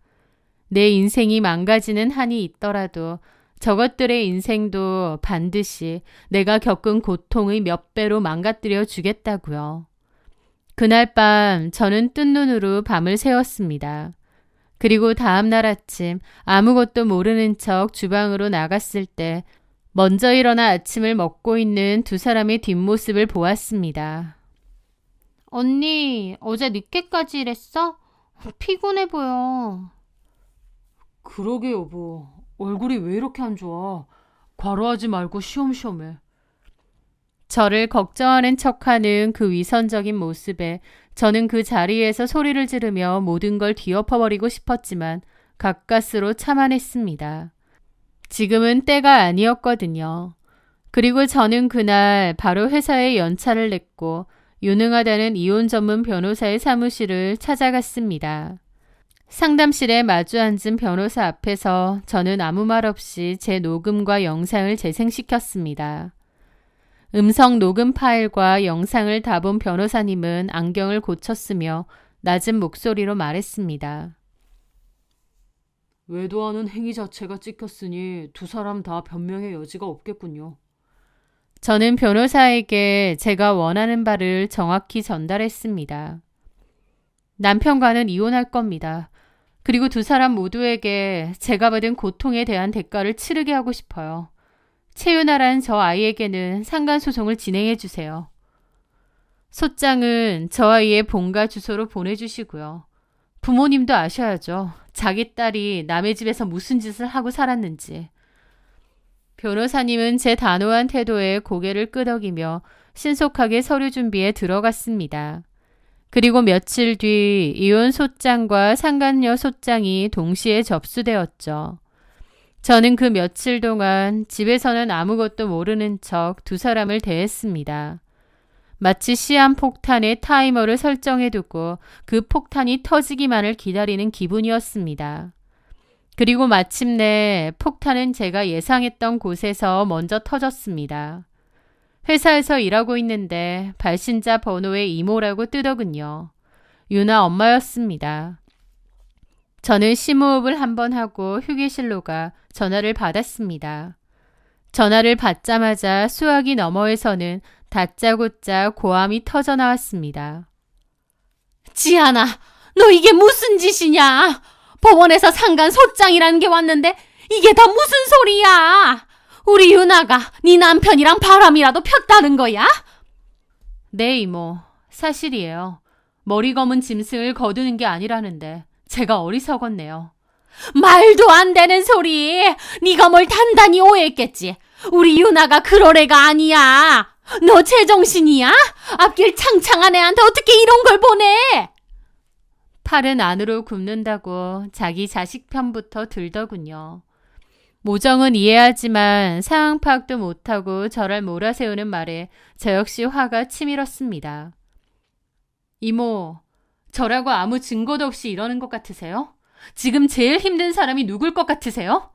내 인생이 망가지는 한이 있더라도 저것들의 인생도 반드시 내가 겪은 고통의 몇 배로 망가뜨려 주겠다고요. 그날 밤 저는 뜬 눈으로 밤을 새웠습니다. 그리고 다음 날 아침 아무것도 모르는 척 주방으로 나갔을 때 먼저 일어나 아침을 먹고 있는 두 사람의 뒷모습을 보았습니다. 언니, 어제 늦게까지 일했어? 피곤해 보여. 그러게 여보. 얼굴이 왜 이렇게 안 좋아? 과로하지 말고 쉬엄쉬엄해. 저를 걱정하는 척하는 그 위선적인 모습에 저는 그 자리에서 소리를 지르며 모든 걸 뒤엎어버리고 싶었지만 가까스로 참아냈습니다. 지금은 때가 아니었거든요. 그리고 저는 그날 바로 회사에 연차를 냈고 유능하다는 이혼 전문 변호사의 사무실을 찾아갔습니다. 상담실에 마주 앉은 변호사 앞에서 저는 아무 말 없이 제 녹음과 영상을 재생시켰습니다. 음성 녹음 파일과 영상을 다 본 변호사님은 안경을 고쳤으며 낮은 목소리로 말했습니다. 외도하는 행위 자체가 찍혔으니 두 사람 다 변명의 여지가 없겠군요. 저는 변호사에게 제가 원하는 바를 정확히 전달했습니다. 남편과는 이혼할 겁니다. 그리고 두 사람 모두에게 제가 받은 고통에 대한 대가를 치르게 하고 싶어요. 채윤아란 저 아이에게는 상간소송을 진행해 주세요. 소장은 저 아이의 본가 주소로 보내주시고요. 부모님도 아셔야죠. 자기 딸이 남의 집에서 무슨 짓을 하고 살았는지. 변호사님은 제 단호한 태도에 고개를 끄덕이며 신속하게 서류 준비에 들어갔습니다. 그리고 며칠 뒤 이혼 소장과 상간녀 소장이 동시에 접수되었죠. 저는 그 며칠 동안 집에서는 아무것도 모르는 척 두 사람을 대했습니다. 마치 시한폭탄의 타이머를 설정해두고 그 폭탄이 터지기만을 기다리는 기분이었습니다. 그리고 마침내 폭탄은 제가 예상했던 곳에서 먼저 터졌습니다. 회사에서 일하고 있는데 발신자 번호의 이모라고 뜨더군요. 유나 엄마였습니다. 저는 심호흡을 한번 하고 휴게실로 가 전화를 받았습니다. 전화를 받자마자 수화기 너머에서는 다짜고짜 고함이 터져 나왔습니다. 지아나, 너 이게 무슨 짓이냐? 법원에서 상간 소장이라는 게 왔는데 이게 다 무슨 소리야? 우리 유나가 네 남편이랑 바람이라도 폈다는 거야? 네, 이모. 사실이에요. 머리 검은 짐승을 거두는 게 아니라는데 제가 어리석었네요. 말도 안 되는 소리. 네가 뭘 단단히 오해했겠지. 우리 유나가 그럴 애가 아니야. 너 제정신이야? 앞길 창창한 애한테 어떻게 이런 걸 보내? 팔은 안으로 굽는다고 자기 자식 편부터 들더군요. 모정은 이해하지만 상황 파악도 못하고 저를 몰아세우는 말에 저 역시 화가 치밀었습니다. 이모, 저라고 아무 증거도 없이 이러는 것 같으세요? 지금 제일 힘든 사람이 누굴 것 같으세요?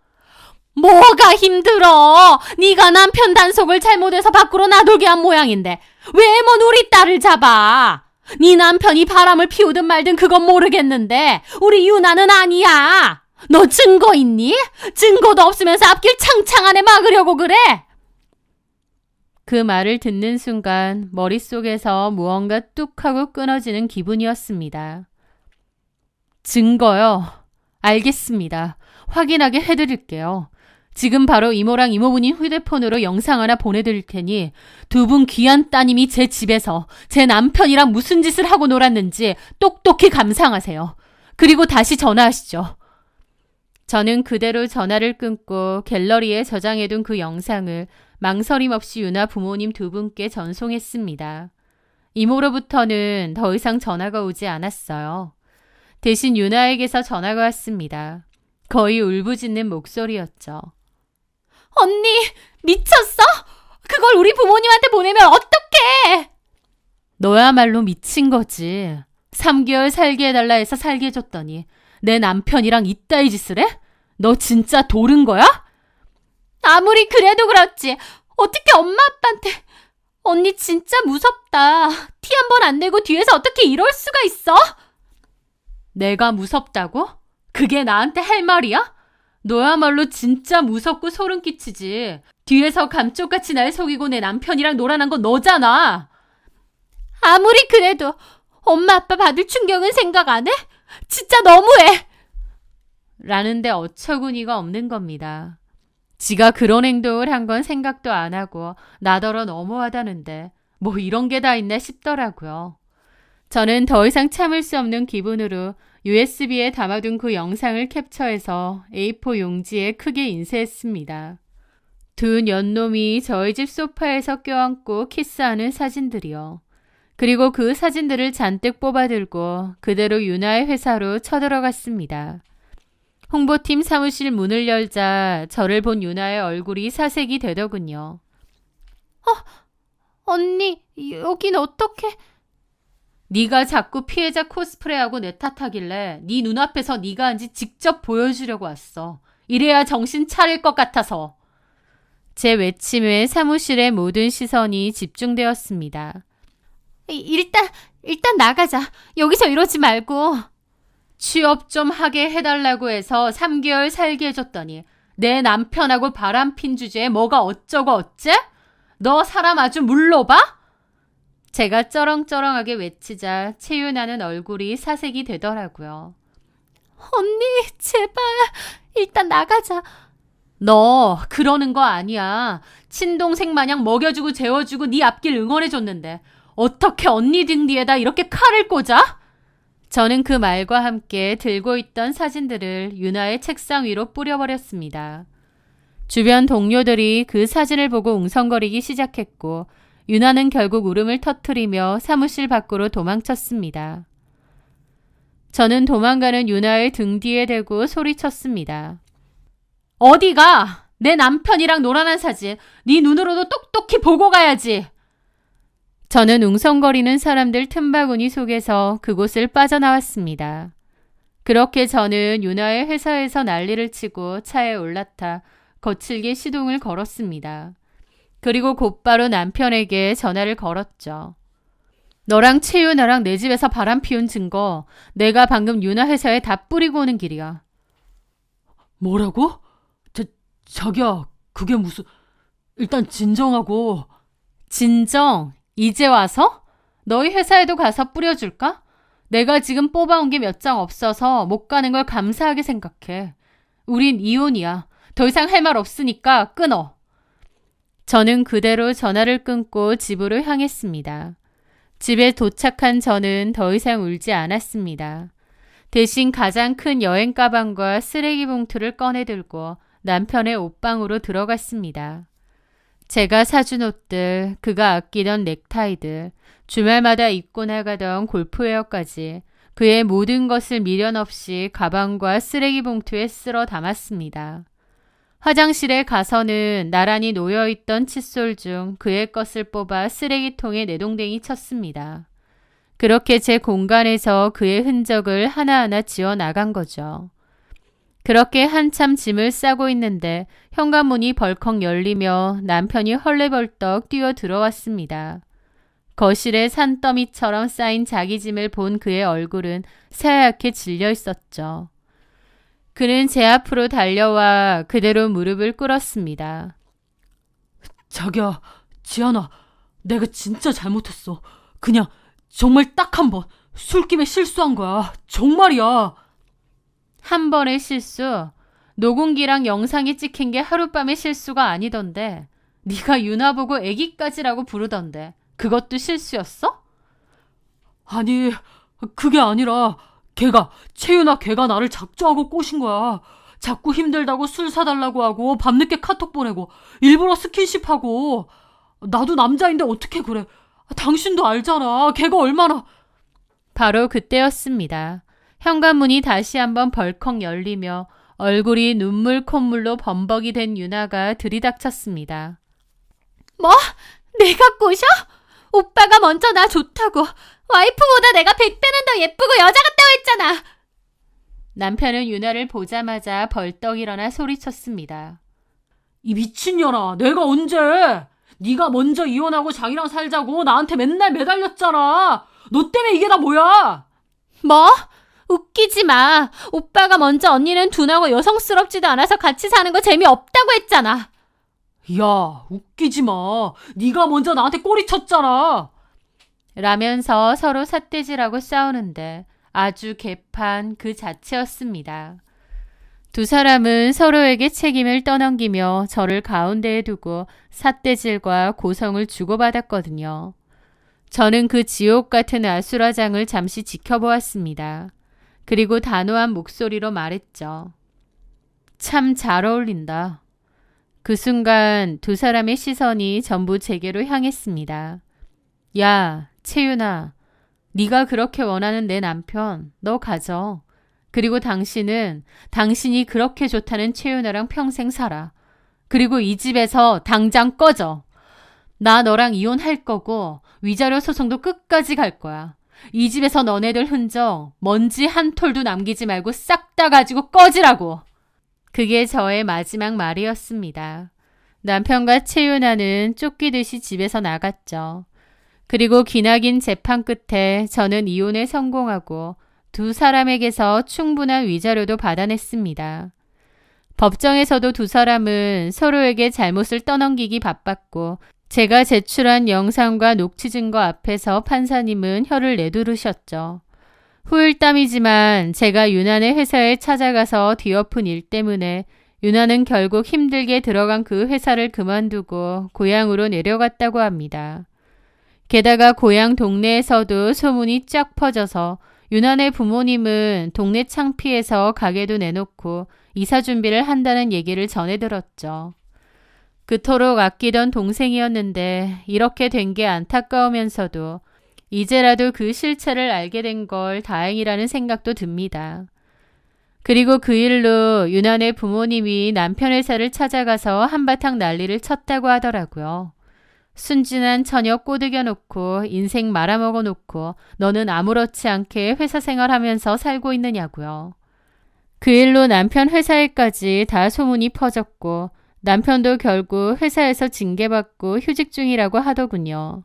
뭐가 힘들어? 네가 남편 단속을 잘못해서 밖으로 나돌게 한 모양인데 왜 뭔 우리 딸을 잡아? 네 남편이 바람을 피우든 말든 그건 모르겠는데 우리 유나는 아니야. 너 증거 있니? 증거도 없으면서 앞길 창창한 애 막으려고 그래? 그 말을 듣는 순간 머릿속에서 무언가 뚝 하고 끊어지는 기분이었습니다. 증거요? 알겠습니다. 확인하게 해드릴게요. 지금 바로 이모랑 이모부님 휴대폰으로 영상 하나 보내드릴 테니 두 분 귀한 따님이 제 집에서 제 남편이랑 무슨 짓을 하고 놀았는지 똑똑히 감상하세요. 그리고 다시 전화하시죠. 저는 그대로 전화를 끊고 갤러리에 저장해둔 그 영상을 망설임 없이 유나 부모님 두 분께 전송했습니다. 이모로부터는 더 이상 전화가 오지 않았어요. 대신 유나에게서 전화가 왔습니다. 거의 울부짖는 목소리였죠. 언니, 미쳤어? 그걸 우리 부모님한테 보내면 어떡해? 너야말로 미친 거지. 3개월 살게 해달라 해서 살게 해줬더니 내 남편이랑 이따위 짓을 해? 너 진짜 도른 거야? 아무리 그래도 그렇지. 어떻게 엄마 아빠한테. 언니 진짜 무섭다. 티 한 번 안 내고 뒤에서 어떻게 이럴 수가 있어? 내가 무섭다고? 그게 나한테 할 말이야? 너야말로 진짜 무섭고 소름 끼치지. 뒤에서 감쪽같이 날 속이고 내 남편이랑 놀아난 건 너잖아. 아무리 그래도 엄마 아빠 받을 충격은 생각 안 해? 진짜 너무해. 라는데 어처구니가 없는 겁니다. 지가 그런 행동을 한 건 생각도 안 하고 나더러 너무하다는데 뭐 이런 게 다 있나 싶더라고요. 저는 더 이상 참을 수 없는 기분으로 USB에 담아둔 그 영상을 캡처해서 A4 용지에 크게 인쇄했습니다. 두 년놈이 저희 집 소파에서 껴안고 키스하는 사진들이요. 그리고 그 사진들을 잔뜩 뽑아들고 그대로 유나의 회사로 쳐들어갔습니다. 홍보팀 사무실 문을 열자 저를 본 유나의 얼굴이 사색이 되더군요. 언니, 여긴 어떻게? 네가 자꾸 피해자 코스프레하고 내 탓하길래 네 눈앞에서 네가 한지 직접 보여주려고 왔어. 이래야 정신 차릴 것 같아서. 제 외침에 사무실의 모든 시선이 집중되었습니다. 일단 나가자. 여기서 이러지 말고. 취업 좀 하게 해달라고 해서 3개월 살게 해줬더니 내 남편하고 바람핀 주제에 뭐가 어쩌고 어째? 너 사람 아주 물러봐? 제가 쩌렁쩌렁하게 외치자 채윤하는 얼굴이 사색이 되더라고요. 언니, 제발. 일단 나가자. 너 그러는 거 아니야. 친동생 마냥 먹여주고 재워주고 네 앞길 응원해줬는데 어떻게 언니 등 뒤에다 이렇게 칼을 꽂아? 저는 그 말과 함께 들고 있던 사진들을 유나의 책상 위로 뿌려버렸습니다. 주변 동료들이 그 사진을 보고 웅성거리기 시작했고 유나는 결국 울음을 터뜨리며 사무실 밖으로 도망쳤습니다. 저는 도망가는 유나의 등 뒤에 대고 소리쳤습니다. 어디가? 내 남편이랑 놀아난 사진 네 눈으로도 똑똑히 보고 가야지. 저는 웅성거리는 사람들 틈바구니 속에서 그곳을 빠져나왔습니다. 그렇게 저는 유나의 회사에서 난리를 치고 차에 올라타 거칠게 시동을 걸었습니다. 그리고 곧바로 남편에게 전화를 걸었죠. 너랑 채윤아랑 내 집에서 바람 피운 증거 내가 방금 유나 회사에 다 뿌리고 오는 길이야. 뭐라고? 자기야, 그게 무슨... 일단 진정하고... 진정? 이제 와서? 너희 회사에도 가서 뿌려줄까? 내가 지금 뽑아온 게 몇 장 없어서 못 가는 걸 감사하게 생각해. 우린 이혼이야. 더 이상 할 말 없으니까 끊어. 저는 그대로 전화를 끊고 집으로 향했습니다. 집에 도착한 저는 더 이상 울지 않았습니다. 대신 가장 큰 여행 가방과 쓰레기 봉투를 꺼내 들고 남편의 옷방으로 들어갔습니다. 제가 사준 옷들, 그가 아끼던 넥타이들, 주말마다 입고 나가던 골프웨어까지 그의 모든 것을 미련 없이 가방과 쓰레기 봉투에 쓸어 담았습니다. 화장실에 가서는 나란히 놓여있던 칫솔 중 그의 것을 뽑아 쓰레기통에 내동댕이 쳤습니다. 그렇게 제 공간에서 그의 흔적을 하나하나 지워 나간 거죠. 그렇게 한참 짐을 싸고 있는데 현관문이 벌컥 열리며 남편이 헐레벌떡 뛰어 들어왔습니다. 거실에 산더미처럼 쌓인 자기 짐을 본 그의 얼굴은 새하얗게 질려 있었죠. 그는 제 앞으로 달려와 그대로 무릎을 꿇었습니다. 자기야, 지안아, 내가 진짜 잘못했어. 그냥 정말 딱 한 번 술김에 실수한 거야. 정말이야. 한 번의 실수? 녹음기랑 영상이 찍힌 게 하룻밤의 실수가 아니던데. 네가 유나 보고 애기까지라고 부르던데. 그것도 실수였어? 아니, 그게 아니라 채윤아 걔가 나를 작정하고 꼬신 거야. 자꾸 힘들다고 술 사달라고 하고 밤늦게 카톡 보내고 일부러 스킨십하고. 나도 남자인데 어떻게 그래. 당신도 알잖아. 걔가 얼마나... 바로 그때였습니다. 현관문이 다시 한번 벌컥 열리며 얼굴이 눈물 콧물로 범벅이 된 유나가 들이닥쳤습니다. 뭐? 내가 꼬셔? 오빠가 먼저 나 좋다고. 와이프보다 내가 100배는 더 예쁘고 여자 같다고 했잖아. 남편은 유나를 보자마자 벌떡 일어나 소리쳤습니다. 이 미친년아, 내가 언제? 네가 먼저 이혼하고 장이랑 살자고 나한테 맨날 매달렸잖아. 너 때문에 이게 다 뭐야? 뭐? 웃기지 마. 오빠가 먼저 언니는 둔하고 여성스럽지도 않아서 같이 사는 거 재미없다고 했잖아. 야, 웃기지 마. 네가 먼저 나한테 꼬리 쳤잖아. 라면서 서로 삿대질하고 싸우는데 아주 개판 그 자체였습니다. 두 사람은 서로에게 책임을 떠넘기며 저를 가운데에 두고 삿대질과 고성을 주고받았거든요. 저는 그 지옥 같은 아수라장을 잠시 지켜보았습니다. 그리고 단호한 목소리로 말했죠. 참 잘 어울린다. 그 순간 두 사람의 시선이 전부 제게로 향했습니다. 야, 채윤아, 네가 그렇게 원하는 내 남편, 너 가져. 그리고 당신이 그렇게 좋다는 채윤아랑 평생 살아. 그리고 이 집에서 당장 꺼져. 나 너랑 이혼할 거고 위자료 소송도 끝까지 갈 거야. 이 집에서 너네들 흔적 먼지 한 톨도 남기지 말고 싹 다 가지고 꺼지라고. 그게 저의 마지막 말이었습니다. 남편과 채윤아는 쫓기듯이 집에서 나갔죠. 그리고 기나긴 재판 끝에 저는 이혼에 성공하고 두 사람에게서 충분한 위자료도 받아냈습니다. 법정에서도 두 사람은 서로에게 잘못을 떠넘기기 바빴고 제가 제출한 영상과 녹취 증거 앞에서 판사님은 혀를 내두르셨죠. 후일담이지만 제가 유난의 회사에 찾아가서 뒤엎은 일 때문에 유나는 결국 힘들게 들어간 그 회사를 그만두고 고향으로 내려갔다고 합니다. 게다가 고향 동네에서도 소문이 쫙 퍼져서 유난의 부모님은 동네 창피해서 가게도 내놓고 이사 준비를 한다는 얘기를 전해 들었죠. 그토록 아끼던 동생이었는데 이렇게 된 게 안타까우면서도 이제라도 그 실체를 알게 된 걸 다행이라는 생각도 듭니다. 그리고 그 일로 유난의 부모님이 남편 회사를 찾아가서 한바탕 난리를 쳤다고 하더라고요. 순진한 처녀 꼬드겨 놓고 인생 말아먹어 놓고 너는 아무렇지 않게 회사 생활하면서 살고 있느냐고요. 그 일로 남편 회사 일까지 다 소문이 퍼졌고 남편도 결국 회사에서 징계받고 휴직 중이라고 하더군요.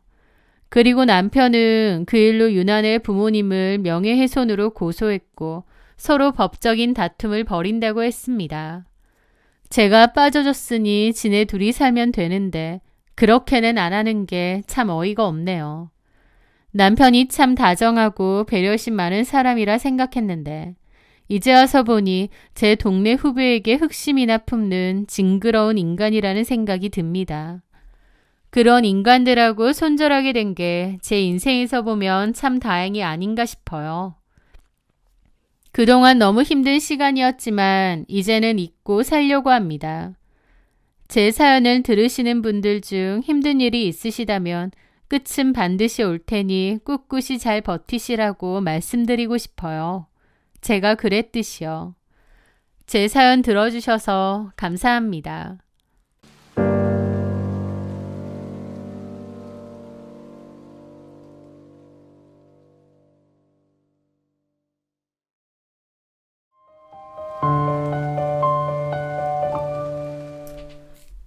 그리고 남편은 그 일로 유난의 부모님을 명예훼손으로 고소했고 서로 법적인 다툼을 벌인다고 했습니다. 제가 빠져줬으니 지네 둘이 살면 되는데 그렇게는 안 하는 게 참 어이가 없네요. 남편이 참 다정하고 배려심 많은 사람이라 생각했는데 이제 와서 보니 제 동네 후배에게 흑심이나 품는 징그러운 인간이라는 생각이 듭니다. 그런 인간들하고 손절하게 된 게 제 인생에서 보면 참 다행이 아닌가 싶어요. 그동안 너무 힘든 시간이었지만 이제는 잊고 살려고 합니다. 제 사연을 들으시는 분들 중 힘든 일이 있으시다면 끝은 반드시 올 테니 꿋꿋이 잘 버티시라고 말씀드리고 싶어요. 제가 그랬듯이요. 제 사연 들어주셔서 감사합니다.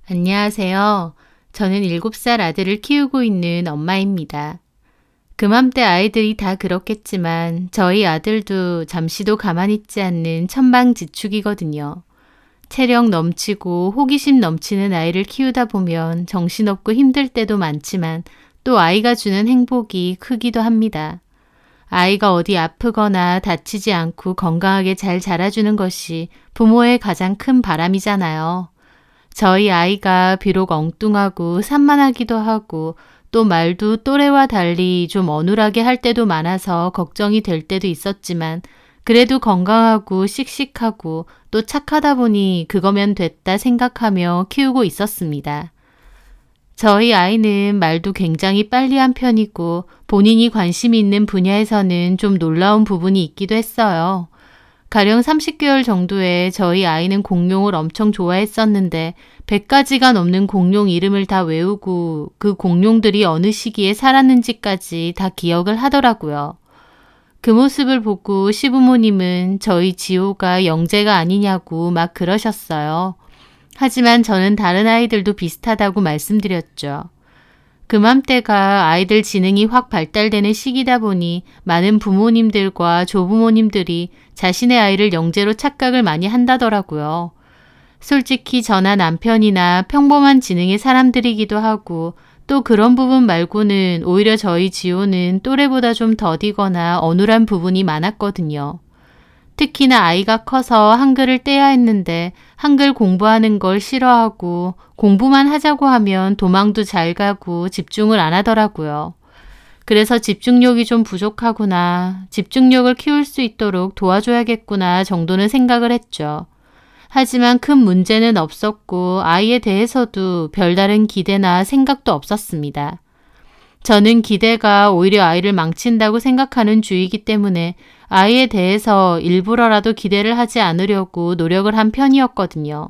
안녕하세요. 저는 7살 아들을 키우고 있는 엄마입니다. 그맘때 아이들이 다 그렇겠지만 저희 아들도 잠시도 가만히 있지 않는 천방지축이거든요. 체력 넘치고 호기심 넘치는 아이를 키우다 보면 정신없고 힘들 때도 많지만 또 아이가 주는 행복이 크기도 합니다. 아이가 어디 아프거나 다치지 않고 건강하게 잘 자라주는 것이 부모의 가장 큰 바람이잖아요. 저희 아이가 비록 엉뚱하고 산만하기도 하고 또 말도 또래와 달리 좀 어눌하게 할 때도 많아서 걱정이 될 때도 있었지만 그래도 건강하고 씩씩하고 또 착하다 보니 그거면 됐다 생각하며 키우고 있었습니다. 저희 아이는 말도 굉장히 빨리 한 편이고 본인이 관심이 있는 분야에서는 좀 놀라운 부분이 있기도 했어요. 가령 30개월 정도에 저희 아이는 공룡을 엄청 좋아했었는데 100가지가 넘는 공룡 이름을 다 외우고 그 공룡들이 어느 시기에 살았는지까지 다 기억을 하더라고요. 그 모습을 보고 시부모님은 저희 지호가 영재가 아니냐고 막 그러셨어요. 하지만 저는 다른 아이들도 비슷하다고 말씀드렸죠. 그맘때가 아이들 지능이 확 발달되는 시기다 보니 많은 부모님들과 조부모님들이 자신의 아이를 영재로 착각을 많이 한다더라고요. 솔직히 저나 남편이나 평범한 지능의 사람들이기도 하고 또 그런 부분 말고는 오히려 저희 지호는 또래보다 좀 더디거나 어눌한 부분이 많았거든요. 특히나 아이가 커서 한글을 떼야 했는데 한글 공부하는 걸 싫어하고 공부만 하자고 하면 도망도 잘 가고 집중을 안 하더라고요. 그래서 집중력이 좀 부족하구나, 집중력을 키울 수 있도록 도와줘야겠구나 정도는 생각을 했죠. 하지만 큰 문제는 없었고 아이에 대해서도 별다른 기대나 생각도 없었습니다. 저는 기대가 오히려 아이를 망친다고 생각하는 주의이기 때문에 아이에 대해서 일부러라도 기대를 하지 않으려고 노력을 한 편이었거든요.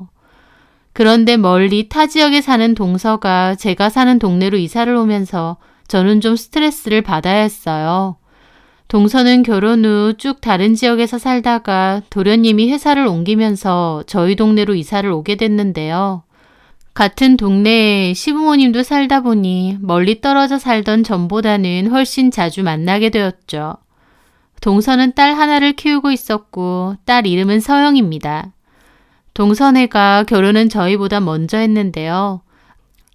그런데 멀리 타 지역에 사는 동서가 제가 사는 동네로 이사를 오면서 저는 좀 스트레스를 받아야 했어요. 동서는 결혼 후 쭉 다른 지역에서 살다가 도련님이 회사를 옮기면서 저희 동네로 이사를 오게 됐는데요. 같은 동네에 시부모님도 살다 보니 멀리 떨어져 살던 전보다는 훨씬 자주 만나게 되었죠. 동서는 딸 하나를 키우고 있었고 딸 이름은 서영입니다. 동서네가 결혼은 저희보다 먼저 했는데요.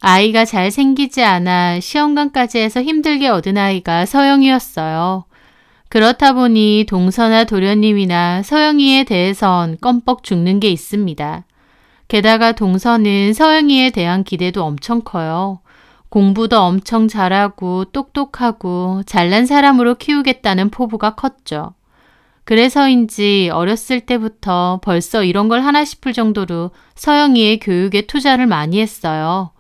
아이가 잘 생기지 않아 시험관까지 해서 힘들게 얻은 아이가 서영이었어요. 그렇다 보니 동서나 도련님이나 서영이에 대해선 껌뻑 죽는 게 있습니다. 게다가 동서는 서영이에 대한 기대도 엄청 커요. 공부도 엄청 잘하고 똑똑하고 잘난 사람으로 키우겠다는 포부가 컸죠. 그래서인지 어렸을 때부터 벌써 이런 걸 하나 싶을 정도로 서영이의 교육에 투자를 많이 했어요.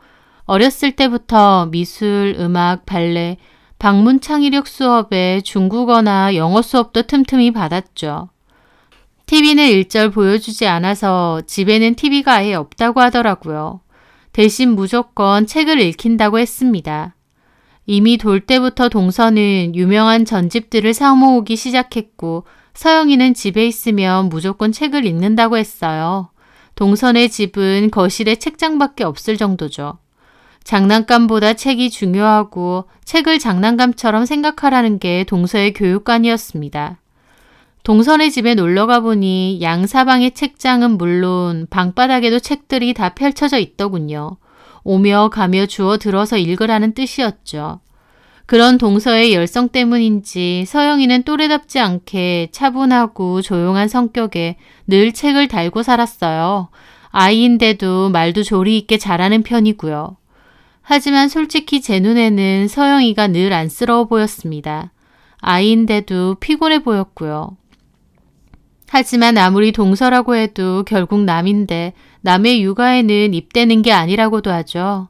어렸을 때부터 미술, 음악, 발레, 방문 창의력 수업에 중국어나 영어 수업도 틈틈이 받았죠. TV는 일절 보여주지 않아서 집에는 TV가 아예 없다고 하더라고요. 대신 무조건 책을 읽힌다고 했습니다. 이미 돌 때부터 동서는 유명한 전집들을 사모으기 시작했고 서영이는 집에 있으면 무조건 책을 읽는다고 했어요. 동선의 집은 거실에 책장밖에 없을 정도죠. 장난감보다 책이 중요하고 책을 장난감처럼 생각하라는 게 동서의 교육관이었습니다. 동선의 집에 놀러가 보니 양사방의 책장은 물론 방바닥에도 책들이 다 펼쳐져 있더군요. 오며 가며 주워 들어서 읽으라는 뜻이었죠. 그런 동서의 열성 때문인지 서영이는 또래답지 않게 차분하고 조용한 성격에 늘 책을 달고 살았어요. 아이인데도 말도 조리 있게 잘하는 편이고요. 하지만 솔직히 제 눈에는 서영이가 늘 안쓰러워 보였습니다. 아이인데도 피곤해 보였고요. 하지만 아무리 동서라고 해도 결국 남인데 남의 육아에는 입대는 게 아니라고도 하죠.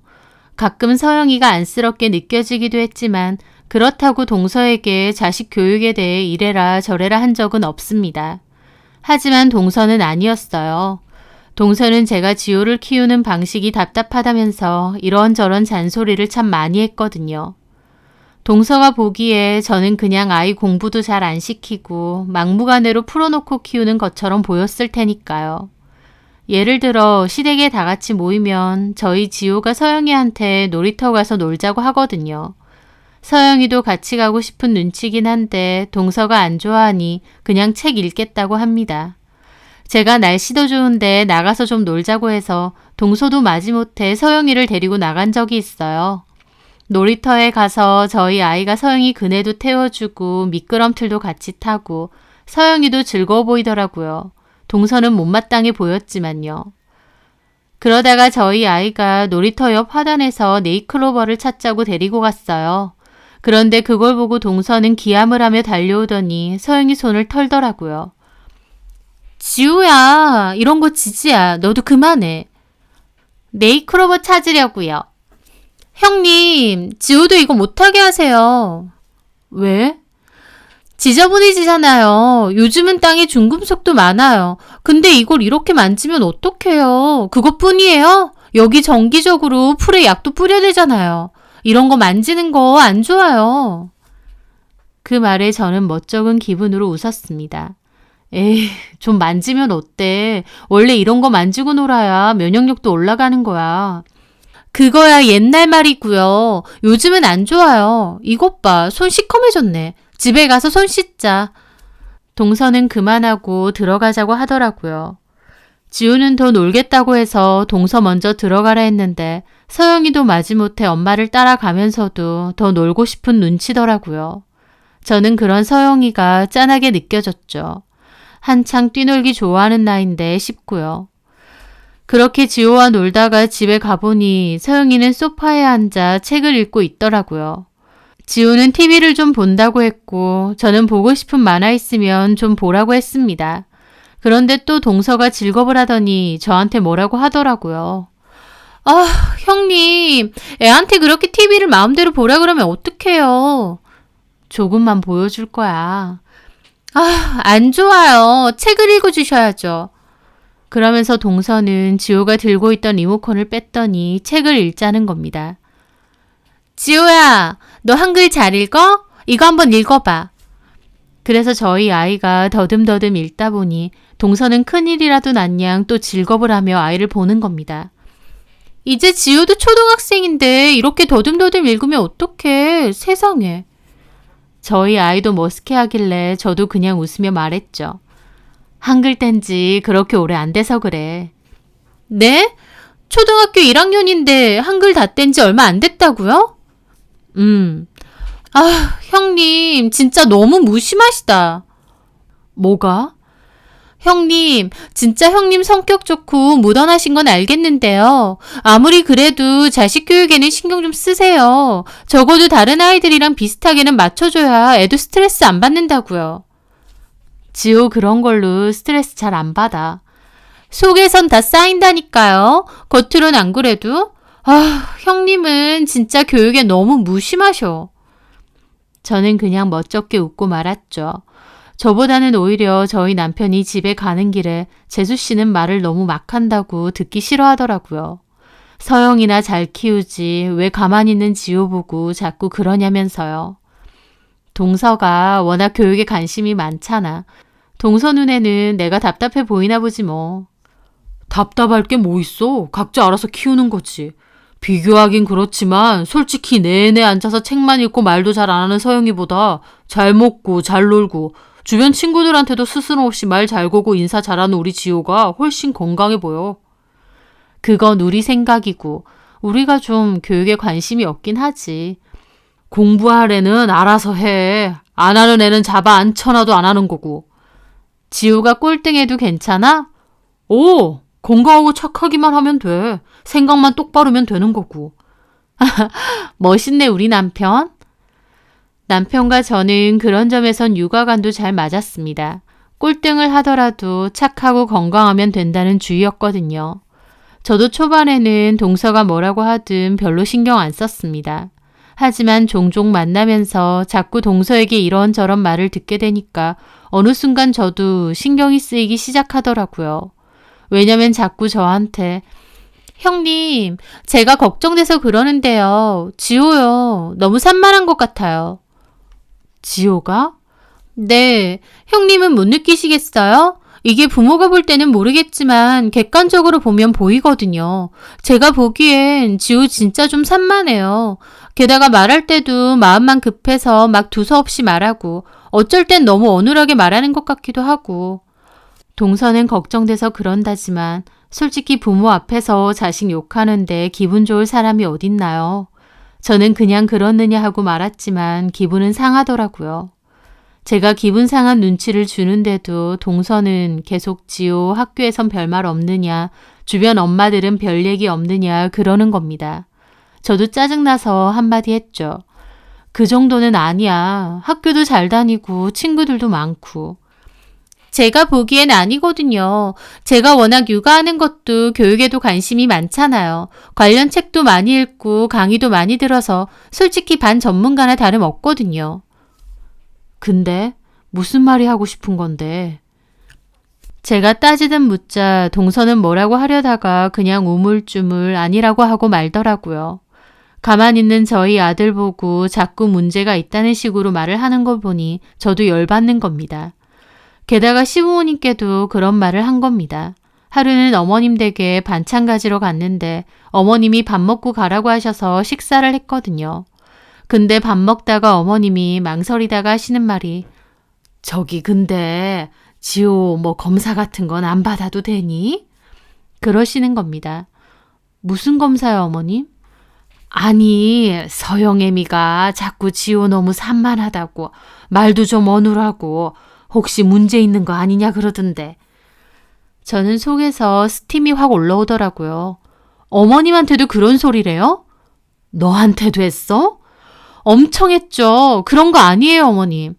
가끔 서영이가 안쓰럽게 느껴지기도 했지만 그렇다고 동서에게 자식 교육에 대해 이래라 저래라 한 적은 없습니다. 하지만 동서는 아니었어요. 동서는 제가 지호를 키우는 방식이 답답하다면서 이런저런 잔소리를 참 많이 했거든요. 동서가 보기에 저는 그냥 아이 공부도 잘 안 시키고 막무가내로 풀어놓고 키우는 것처럼 보였을 테니까요. 예를 들어 시댁에 다 같이 모이면 저희 지호가 서영이한테 놀이터 가서 놀자고 하거든요. 서영이도 같이 가고 싶은 눈치긴 한데 동서가 안 좋아하니 그냥 책 읽겠다고 합니다. 제가 날씨도 좋은데 나가서 좀 놀자고 해서 동서도 마지못해 서영이를 데리고 나간 적이 있어요. 놀이터에 가서 저희 아이가 서영이 그네도 태워주고 미끄럼틀도 같이 타고 서영이도 즐거워 보이더라고요. 동서는 못마땅해 보였지만요. 그러다가 저희 아이가 놀이터 옆 화단에서 네잎클로버를 찾자고 데리고 갔어요. 그런데 그걸 보고 동서는 기함을 하며 달려오더니 서영이 손을 털더라고요. 지우야, 이런 거 지지야. 너도 그만해. 네잎클로버 찾으려고요. 형님, 지우도 이거 못하게 하세요. 왜? 지저분해지잖아요. 요즘은 땅에 중금속도 많아요. 근데 이걸 이렇게 만지면 어떡해요? 그것뿐이에요? 여기 정기적으로 풀에 약도 뿌려야 되잖아요. 이런 거 만지는 거 안 좋아요. 그 말에 저는 멋쩍은 기분으로 웃었습니다. 에이, 좀 만지면 어때? 원래 이런 거 만지고 놀아야 면역력도 올라가는 거야. 그거야 옛날 말이고요. 요즘은 안 좋아요. 이것 봐, 손 시커매졌네. 집에 가서 손 씻자. 동서는 그만하고 들어가자고 하더라고요. 지우는 더 놀겠다고 해서 동서 먼저 들어가라 했는데 서영이도 마지못해 엄마를 따라가면서도 더 놀고 싶은 눈치더라고요. 저는 그런 서영이가 짠하게 느껴졌죠. 한창 뛰놀기 좋아하는 나이인데 싶고요. 그렇게 지호와 놀다가 집에 가보니 서영이는 소파에 앉아 책을 읽고 있더라고요. 지호는 TV를 좀 본다고 했고 저는 보고 싶은 만화 있으면 좀 보라고 했습니다. 그런데 또 동서가 즐겁을 하더니 저한테 뭐라고 하더라고요. 아, 형님, 애한테 그렇게 TV를 마음대로 보라 그러면 어떡해요. 조금만 보여줄 거야. 아, 안 좋아요. 책을 읽어주셔야죠. 그러면서 동서는 지호가 들고 있던 리모컨을 뺐더니 책을 읽자는 겁니다. 지호야, 너 한글 잘 읽어? 이거 한번 읽어봐. 그래서 저희 아이가 더듬더듬 읽다 보니 동서는 큰일이라도 난 양 또 즐겁을 하며 아이를 보는 겁니다. 이제 지호도 초등학생인데 이렇게 더듬더듬 읽으면 어떡해. 세상에. 저희 아이도 머쓱해하길래 저도 그냥 웃으며 말했죠. 한글 뗀지 그렇게 오래 안 돼서 그래. 네? 초등학교 1학년인데 한글 다 뗀 지 얼마 안 됐다고요? 아, 형님 진짜 너무 무심하시다. 뭐가? 형님, 진짜 형님 성격 좋고 무던하신 건 알겠는데요. 아무리 그래도 자식 교육에는 신경 좀 쓰세요. 적어도 다른 아이들이랑 비슷하게는 맞춰줘야 애도 스트레스 안 받는다고요. 지호 그런 걸로 스트레스 잘 안 받아. 속에선 다 쌓인다니까요. 겉으론 안 그래도. 형님은 진짜 교육에 너무 무심하셔. 저는 그냥 멋쩍게 웃고 말았죠. 저보다는 오히려 저희 남편이 집에 가는 길에 재수 씨는 말을 너무 막 한다고 듣기 싫어하더라고요. 서영이나 잘 키우지 왜 가만히 있는 지호 보고 자꾸 그러냐면서요. 동서가 워낙 교육에 관심이 많잖아. 동서 눈에는 내가 답답해 보이나 보지 뭐. 답답할 게 뭐 있어? 각자 알아서 키우는 거지. 비교하긴 그렇지만 솔직히 내내 앉아서 책만 읽고 말도 잘 안 하는 서영이보다 잘 먹고 잘 놀고 주변 친구들한테도 스스럼 없이 말 잘 거고 인사 잘하는 우리 지호가 훨씬 건강해 보여. 그건 우리 생각이고 우리가 좀 교육에 관심이 없긴 하지. 공부할 애는 알아서 해. 안 하는 애는 잡아 앉혀놔도 안 하는 거고. 지호가 꼴등해도 괜찮아? 오! 건강하고 착하기만 하면 돼. 생각만 똑바르면 되는 거고. 멋있네 우리 남편. 남편과 저는 그런 점에선 육아관도 잘 맞았습니다. 꼴등을 하더라도 착하고 건강하면 된다는 주의였거든요. 저도 초반에는 동서가 뭐라고 하든 별로 신경 안 썼습니다. 하지만 종종 만나면서 자꾸 동서에게 이런저런 말을 듣게 되니까 어느 순간 저도 신경이 쓰이기 시작하더라고요. 왜냐면 자꾸 저한테 형님, 제가 걱정돼서 그러는데요. 지호요. 너무 산만한 것 같아요. 지호가? 네, 형님은 못 느끼시겠어요? 이게 부모가 볼 때는 모르겠지만 객관적으로 보면 보이거든요. 제가 보기엔 지호 진짜 좀 산만해요. 게다가 말할 때도 마음만 급해서 막 두서없이 말하고 어쩔 땐 너무 어눌하게 말하는 것 같기도 하고. 동서는 걱정돼서 그런다지만 솔직히 부모 앞에서 자식 욕하는데 기분 좋을 사람이 어딨나요? 저는 그냥 그렇느냐 하고 말았지만 기분은 상하더라고요. 제가 기분 상한 눈치를 주는데도 동서는 계속 지호 학교에선 별말 없느냐, 주변 엄마들은 별 얘기 없느냐 그러는 겁니다. 저도 짜증나서 한마디 했죠. 그 정도는 아니야. 학교도 잘 다니고 친구들도 많고. 제가 보기엔 아니거든요. 제가 워낙 육아하는 것도 교육에도 관심이 많잖아요. 관련 책도 많이 읽고 강의도 많이 들어서 솔직히 반 전문가나 다름없거든요. 근데 무슨 말이 하고 싶은 건데? 제가 따지듯 묻자 동서는 뭐라고 하려다가 그냥 우물쭈물 아니라고 하고 말더라고요. 가만히 있는 저희 아들 보고 자꾸 문제가 있다는 식으로 말을 하는 걸 보니 저도 열받는 겁니다. 게다가 시부모님께도 그런 말을 한 겁니다. 하루는 어머님 댁에 반찬 가지러 갔는데 어머님이 밥 먹고 가라고 하셔서 식사를 했거든요. 근데 밥 먹다가 어머님이 망설이다가 하시는 말이 저기 근데 지호 뭐 검사 같은 건 안 받아도 되니? 그러시는 겁니다. 무슨 검사요, 어머님? 아니, 서영애미가 자꾸 지호 너무 산만하다고 말도 좀 어눌하고 혹시 문제 있는 거 아니냐 그러던데. 저는 속에서 스팀이 확 올라오더라고요. 어머님한테도 그런 소리래요? 너한테도 했어? 엄청 했죠. 그런 거 아니에요, 어머님.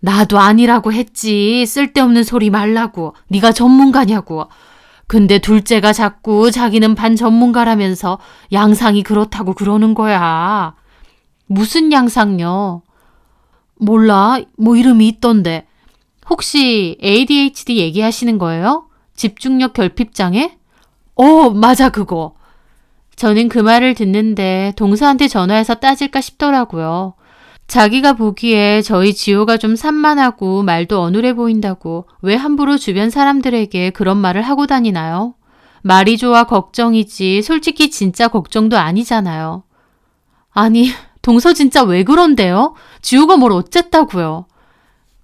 나도 아니라고 했지. 쓸데없는 소리 말라고. 네가 전문가냐고. 근데 둘째가 자꾸 자기는 반 전문가라면서 양상이 그렇다고 그러는 거야. 무슨 양상요? 몰라. 뭐 이름이 있던데. 혹시 ADHD 얘기하시는 거예요? 집중력 결핍장애? 맞아 그거. 저는 그 말을 듣는데 동서한테 전화해서 따질까 싶더라고요. 자기가 보기에 저희 지호가 좀 산만하고 말도 어눌해 보인다고 왜 함부로 주변 사람들에게 그런 말을 하고 다니나요? 말이 좋아 걱정이지 솔직히 진짜 걱정도 아니잖아요. 아니, 동서 진짜 왜 그런데요? 지호가 뭘 어쨌다고요?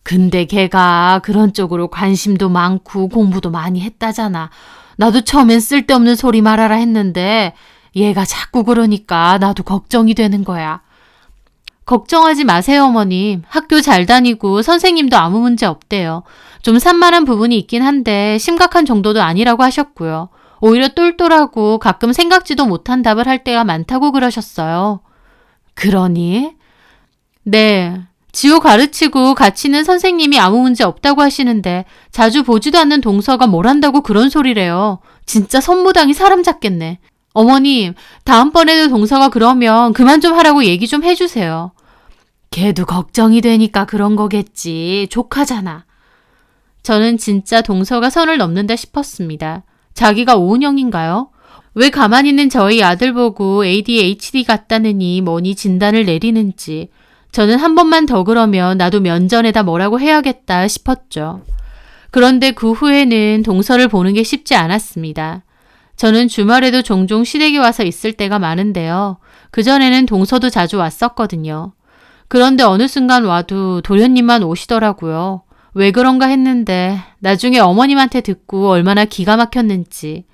근데 걔가 그런 쪽으로 관심도 많고 공부도 많이 했다잖아. 나도 처음엔 쓸데없는 소리 말하라 했는데 얘가 자꾸 그러니까 나도 걱정이 되는 거야. 걱정하지 마세요, 어머님. 학교 잘 다니고 선생님도 아무 문제 없대요. 좀 산만한 부분이 있긴 한데 심각한 정도도 아니라고 하셨고요. 오히려 똘똘하고 가끔 생각지도 못한 답을 할 때가 많다고 그러셨어요. 그러니? 네. 지호 가르치고 같이 있는 선생님이 아무 문제 없다고 하시는데 자주 보지도 않는 동서가 뭘 한다고 그런 소리래요. 진짜 선무당이 사람 잡겠네. 어머님, 다음번에도 동서가 그러면 그만 좀 하라고 얘기 좀 해주세요. 걔도 걱정이 되니까 그런 거겠지. 조카잖아. 저는 진짜 동서가 선을 넘는다 싶었습니다. 자기가 오은영인가요? 왜 가만히 있는 저희 아들 보고 ADHD 같다느니 뭐니 진단을 내리는지. 저는 한 번만 더 그러면 나도 면전에다 뭐라고 해야겠다 싶었죠. 그런데 그 후에는 동서를 보는 게 쉽지 않았습니다. 저는 주말에도 종종 시댁에 와서 있을 때가 많은데요. 그전에는 동서도 자주 왔었거든요. 그런데 어느 순간 와도 도련님만 오시더라고요. 왜 그런가 했는데 나중에 어머님한테 듣고 얼마나 기가 막혔는지.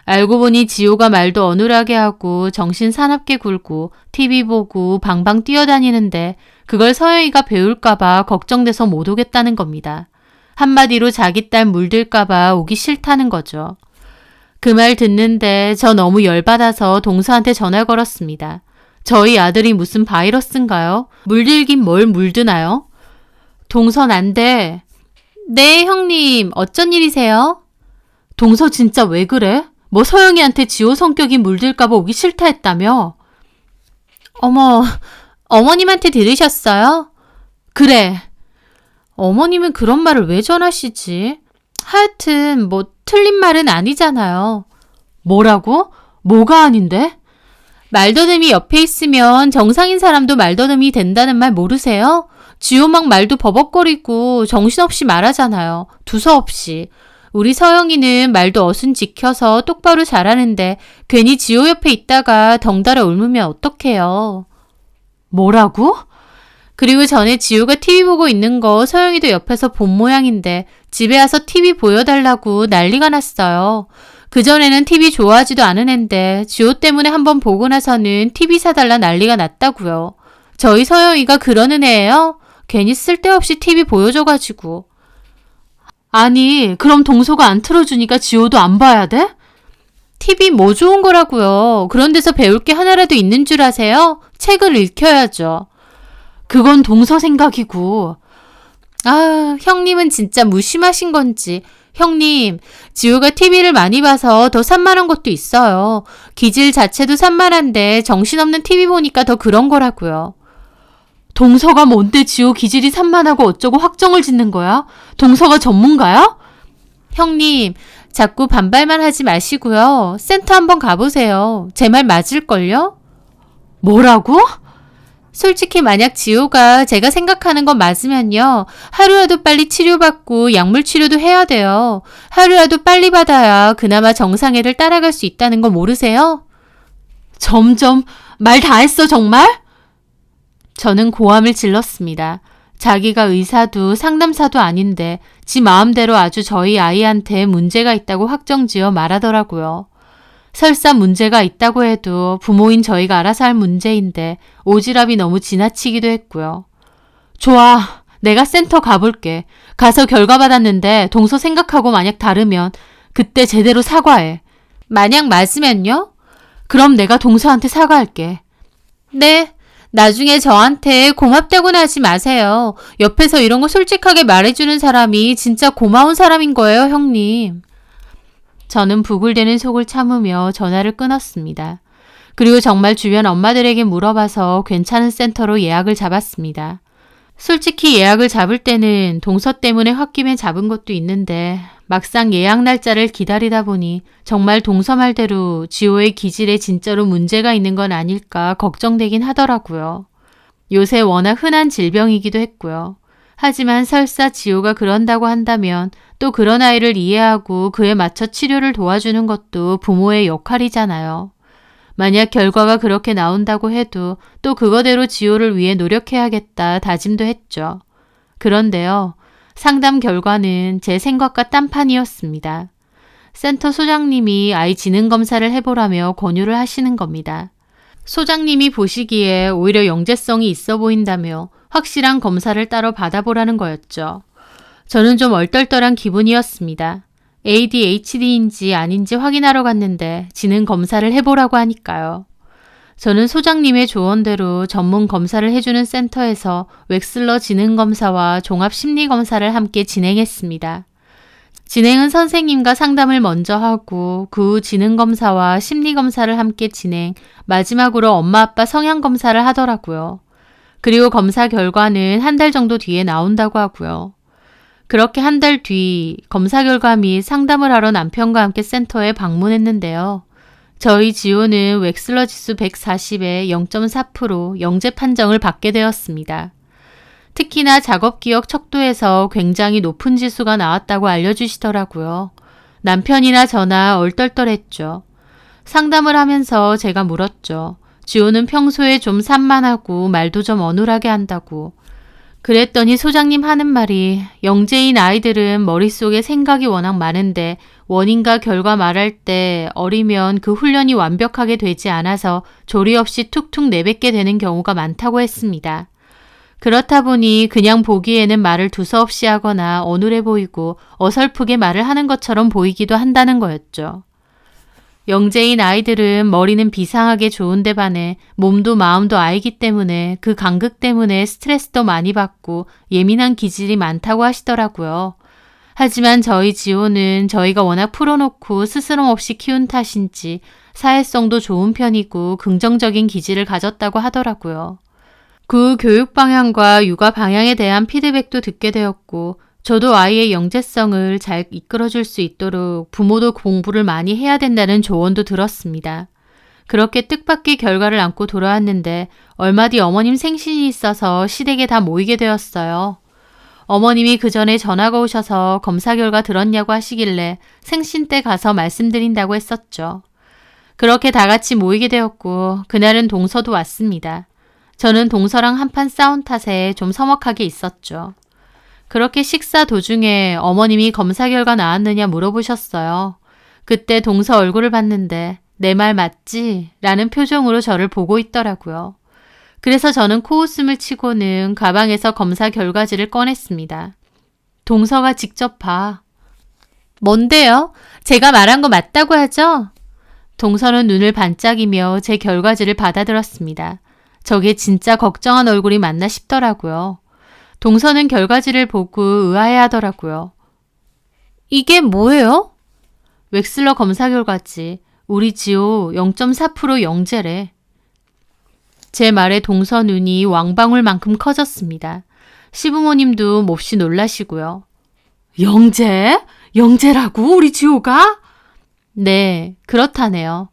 알고 보니 지호가 말도 어눌하게 하고 정신 사납게 굴고 TV 보고 방방 뛰어다니는데 그걸 서영이가 배울까봐 걱정돼서 못 오겠다는 겁니다. 한마디로 자기 딸 물들까봐 오기 싫다는 거죠. 그 말 듣는데 저 너무 열받아서 동서한테 전화 걸었습니다. 저희 아들이 무슨 바이러스인가요? 물들긴 뭘 물드나요? 동선 안 돼. 네, 형님. 어쩐 일이세요? 동서 진짜 왜 그래? 뭐 서영이한테 지호 성격이 물들까봐 오기 싫다 했다며? 어머, 어머님한테 들으셨어요? 그래. 어머님은 그런 말을 왜 전하시지? 하여튼 뭐 틀린 말은 아니잖아요. 뭐라고? 뭐가 아닌데? 말더듬이 옆에 있으면 정상인 사람도 말더듬이 된다는 말 모르세요? 지호 막 말도 버벅거리고 정신없이 말하잖아요. 두서없이. 우리 서영이는 말도 어순 지켜서 똑바로 잘하는데 괜히 지호 옆에 있다가 덩달아 옮으면 어떡해요. 뭐라고? 그리고 전에 지호가 TV 보고 있는 거 서영이도 옆에서 본 모양인데 집에 와서 TV 보여달라고 난리가 났어요. 그전에는 TV 좋아하지도 않은 앤데 지호 때문에 한번 보고 나서는 TV 사달라 난리가 났다고요. 저희 서영이가 그러는 애예요? 괜히 쓸데없이 TV 보여줘가지고. 아니, 그럼 동서가 안 틀어주니까 지호도 안 봐야 돼? TV 뭐 좋은 거라고요. 그런 데서 배울 게 하나라도 있는 줄 아세요? 책을 읽혀야죠. 그건 동서 생각이고. 아, 형님은 진짜 무심하신 건지. 형님, 지호가 TV를 많이 봐서 더 산만한 것도 있어요. 기질 자체도 산만한데 정신없는 TV 보니까 더 그런 거라고요. 동서가 뭔데 지호 기질이 산만하고 어쩌고 확정을 짓는 거야? 동서가 전문가야? 형님, 자꾸 반발만 하지 마시고요. 센터 한번 가보세요. 제 말 맞을걸요? 뭐라고? 솔직히 만약 지호가 제가 생각하는 건 맞으면요. 하루라도 빨리 치료받고 약물 치료도 해야 돼요. 하루라도 빨리 받아야 그나마 정상애를 따라갈 수 있다는 거 모르세요? 점점 말 다 했어 정말? 저는 고함을 질렀습니다. 자기가 의사도 상담사도 아닌데 지 마음대로 아주 저희 아이한테 문제가 있다고 확정지어 말하더라고요. 설사 문제가 있다고 해도 부모인 저희가 알아서 할 문제인데 오지랖이 너무 지나치기도 했고요. 좋아, 내가 센터 가볼게. 가서 결과 받았는데 동서 생각하고 만약 다르면 그때 제대로 사과해. 만약 맞으면요? 그럼 내가 동서한테 사과할게. 네. 나중에 저한테 고맙다고는 하지 마세요. 옆에서 이런 거 솔직하게 말해주는 사람이 진짜 고마운 사람인 거예요, 형님. 저는 부글대는 속을 참으며 전화를 끊었습니다. 그리고 정말 주변 엄마들에게 물어봐서 괜찮은 센터로 예약을 잡았습니다. 솔직히 예약을 잡을 때는 동서 때문에 홧김에 잡은 것도 있는데 막상 예약 날짜를 기다리다 보니 정말 동서 말대로 지호의 기질에 진짜로 문제가 있는 건 아닐까 걱정되긴 하더라고요. 요새 워낙 흔한 질병이기도 했고요. 하지만 설사 지호가 그런다고 한다면 또 그런 아이를 이해하고 그에 맞춰 치료를 도와주는 것도 부모의 역할이잖아요. 만약 결과가 그렇게 나온다고 해도 또 그거대로 지호를 위해 노력해야겠다 다짐도 했죠. 그런데요. 상담 결과는 제 생각과 딴판이었습니다. 센터 소장님이 아이 지능 검사를 해보라며 권유를 하시는 겁니다. 소장님이 보시기에 오히려 영재성이 있어 보인다며 확실한 검사를 따로 받아보라는 거였죠. 저는 좀 얼떨떨한 기분이었습니다. ADHD인지 아닌지 확인하러 갔는데 지능 검사를 해보라고 하니까요. 저는 소장님의 조언대로 전문 검사를 해주는 센터에서 웩슬러 지능검사와 종합심리검사를 함께 진행했습니다. 진행은 선생님과 상담을 먼저 하고 그 후 지능검사와 심리검사를 함께 진행, 마지막으로 엄마 아빠 성향검사를 하더라고요. 그리고 검사 결과는 한 달 정도 뒤에 나온다고 하고요. 그렇게 한 달 뒤 검사 결과 및 상담을 하러 남편과 함께 센터에 방문했는데요. 저희 지호는 웩슬러 지수 140에 0.4% 영재 판정을 받게 되었습니다. 특히나 작업기억 척도에서 굉장히 높은 지수가 나왔다고 알려주시더라고요. 남편이나 저나 얼떨떨했죠. 상담을 하면서 제가 물었죠. 지호는 평소에 좀 산만하고 말도 좀 어눌하게 한다고. 그랬더니 소장님 하는 말이 영재인 아이들은 머릿속에 생각이 워낙 많은데 원인과 결과 말할 때 어리면 그 훈련이 완벽하게 되지 않아서 조리 없이 툭툭 내뱉게 되는 경우가 많다고 했습니다. 그렇다 보니 그냥 보기에는 말을 두서없이 하거나 어눌해 보이고 어설프게 말을 하는 것처럼 보이기도 한다는 거였죠. 영재인 아이들은 머리는 비상하게 좋은데 반해 몸도 마음도 아이기 때문에 그 간극 때문에 스트레스도 많이 받고 예민한 기질이 많다고 하시더라고요. 하지만 저희 지호는 저희가 워낙 풀어놓고 스스럼 없이 키운 탓인지 사회성도 좋은 편이고 긍정적인 기질을 가졌다고 하더라고요. 그 교육 방향과 육아 방향에 대한 피드백도 듣게 되었고 저도 아이의 영재성을 잘 이끌어줄 수 있도록 부모도 공부를 많이 해야 된다는 조언도 들었습니다. 그렇게 뜻밖의 결과를 안고 돌아왔는데 얼마 뒤 어머님 생신이 있어서 시댁에 다 모이게 되었어요. 어머님이 그 전에 전화가 오셔서 검사 결과 들었냐고 하시길래 생신 때 가서 말씀드린다고 했었죠. 그렇게 다 같이 모이게 되었고 그날은 동서도 왔습니다. 저는 동서랑 한판 싸운 탓에 좀 서먹하게 있었죠. 그렇게 식사 도중에 어머님이 검사 결과 나왔느냐 물어보셨어요. 그때 동서 얼굴을 봤는데 내 말 맞지? 라는 표정으로 저를 보고 있더라고요. 그래서 저는 코웃음을 치고는 가방에서 검사 결과지를 꺼냈습니다. 동서가 직접 봐. 뭔데요? 제가 말한 거 맞다고 하죠? 동서는 눈을 반짝이며 제 결과지를 받아들었습니다. 저게 진짜 걱정한 얼굴이 맞나 싶더라고요. 동서는 결과지를 보고 의아해하더라고요. 이게 뭐예요? 웩슬러 검사 결과지. 우리 지호 0.4% 영재래. 제 말에 동서 눈이 왕방울만큼 커졌습니다. 시부모님도 몹시 놀라시고요. 영재? 영재라고 우리 지호가? 네, 그렇다네요.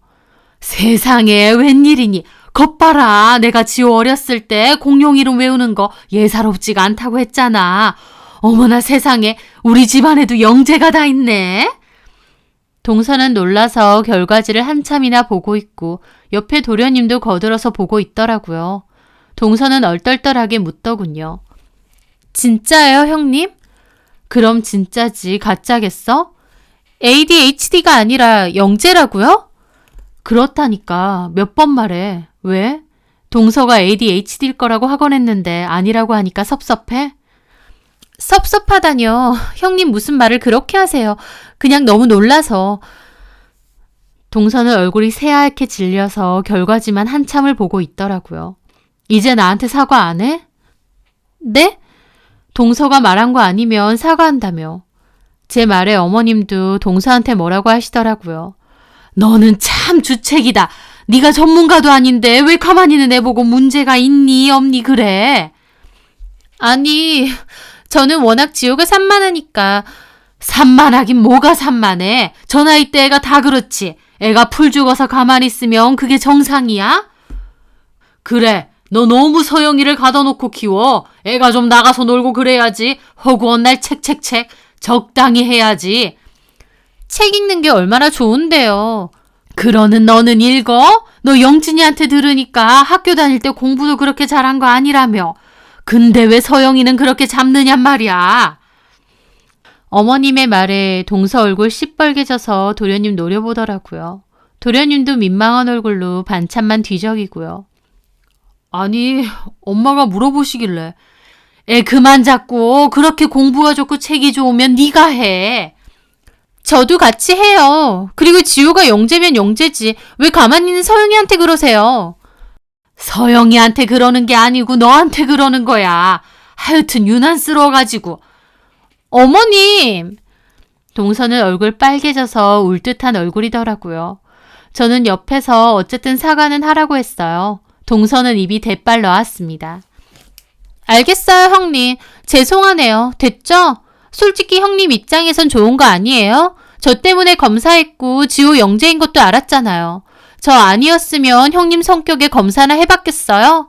세상에 웬일이니? 것 봐라. 내가 지호 어렸을 때 공룡 이름 외우는 거 예사롭지가 않다고 했잖아. 어머나 세상에 우리 집안에도 영재가 다 있네. 동서는 놀라서 결과지를 한참이나 보고 있고 옆에 도련님도 거들어서 보고 있더라고요. 동서는 얼떨떨하게 묻더군요. 진짜예요, 형님? 그럼 진짜지 가짜겠어? ADHD가 아니라 영재라고요? 그렇다니까 몇 번 말해. 왜? 동서가 ADHD일 거라고 하곤 했는데 아니라고 하니까 섭섭해? 섭섭하다뇨. 형님 무슨 말을 그렇게 하세요. 그냥 너무 놀라서. 동서는 얼굴이 새하얗게 질려서 결과지만 한참을 보고 있더라고요. 이제 나한테 사과 안 해? 네? 동서가 말한 거 아니면 사과한다며. 제 말에 어머님도 동서한테 뭐라고 하시더라고요. 너는 참 주책이다. 네가 전문가도 아닌데 왜 가만히 내보고 문제가 있니 없니 그래? 아니, 저는 워낙 지호가 산만하니까. 산만하긴 뭐가 산만해. 저 나이 때 애가 다 그렇지. 애가 풀 죽어서 가만히 있으면 그게 정상이야? 그래, 너 너무 서영이를 가둬놓고 키워. 애가 좀 나가서 놀고 그래야지. 허구한 날 책책책 적당히 해야지. 책 읽는 게 얼마나 좋은데요. 그러는 너는 읽어? 너 영진이한테 들으니까 학교 다닐 때 공부도 그렇게 잘한 거 아니라며. 근데 왜 서영이는 그렇게 잡느냔 말이야. 어머님의 말에 동서 얼굴 시뻘개져서 도련님 노려보더라고요. 도련님도 민망한 얼굴로 반찬만 뒤적이고요. 아니, 엄마가 물어보시길래. 애 그만 잡고 그렇게 공부가 좋고 책이 좋으면 네가 해. 저도 같이 해요. 그리고 지호가 영재면 영재지. 왜 가만히 있는 서영이한테 그러세요? 서영이한테 그러는 게 아니고 너한테 그러는 거야. 하여튼 유난스러워가지고. 어머님! 동서는 얼굴 빨개져서 울 듯한 얼굴이더라고요. 저는 옆에서 어쨌든 사과는 하라고 했어요. 동서는 입이 대빨 나왔습니다. 알겠어요, 형님. 죄송하네요. 됐죠? 솔직히 형님 입장에선 좋은 거 아니에요? 저 때문에 검사했고 지호 영재인 것도 알았잖아요. 저 아니었으면 형님 성격에 검사나 해봤겠어요?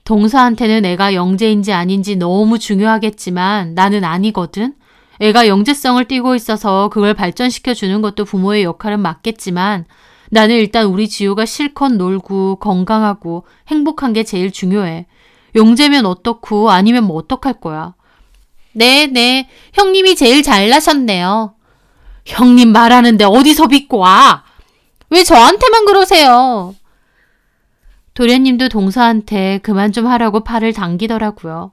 동서한테는 애가 영재인지 아닌지 너무 중요하겠지만 나는 아니거든. 애가 영재성을 띠고 있어서 그걸 발전시켜 주는 것도 부모의 역할은 맞겠지만 나는 일단 우리 지호가 실컷 놀고 건강하고 행복한 게 제일 중요해. 영재면 어떻고 아니면 뭐 어떡할 거야. 네. 형님이 제일 잘나셨네요. 형님 말하는데 어디서 믿고 와? 왜 저한테만 그러세요? 도련님도 동서한테 그만 좀 하라고 팔을 당기더라고요.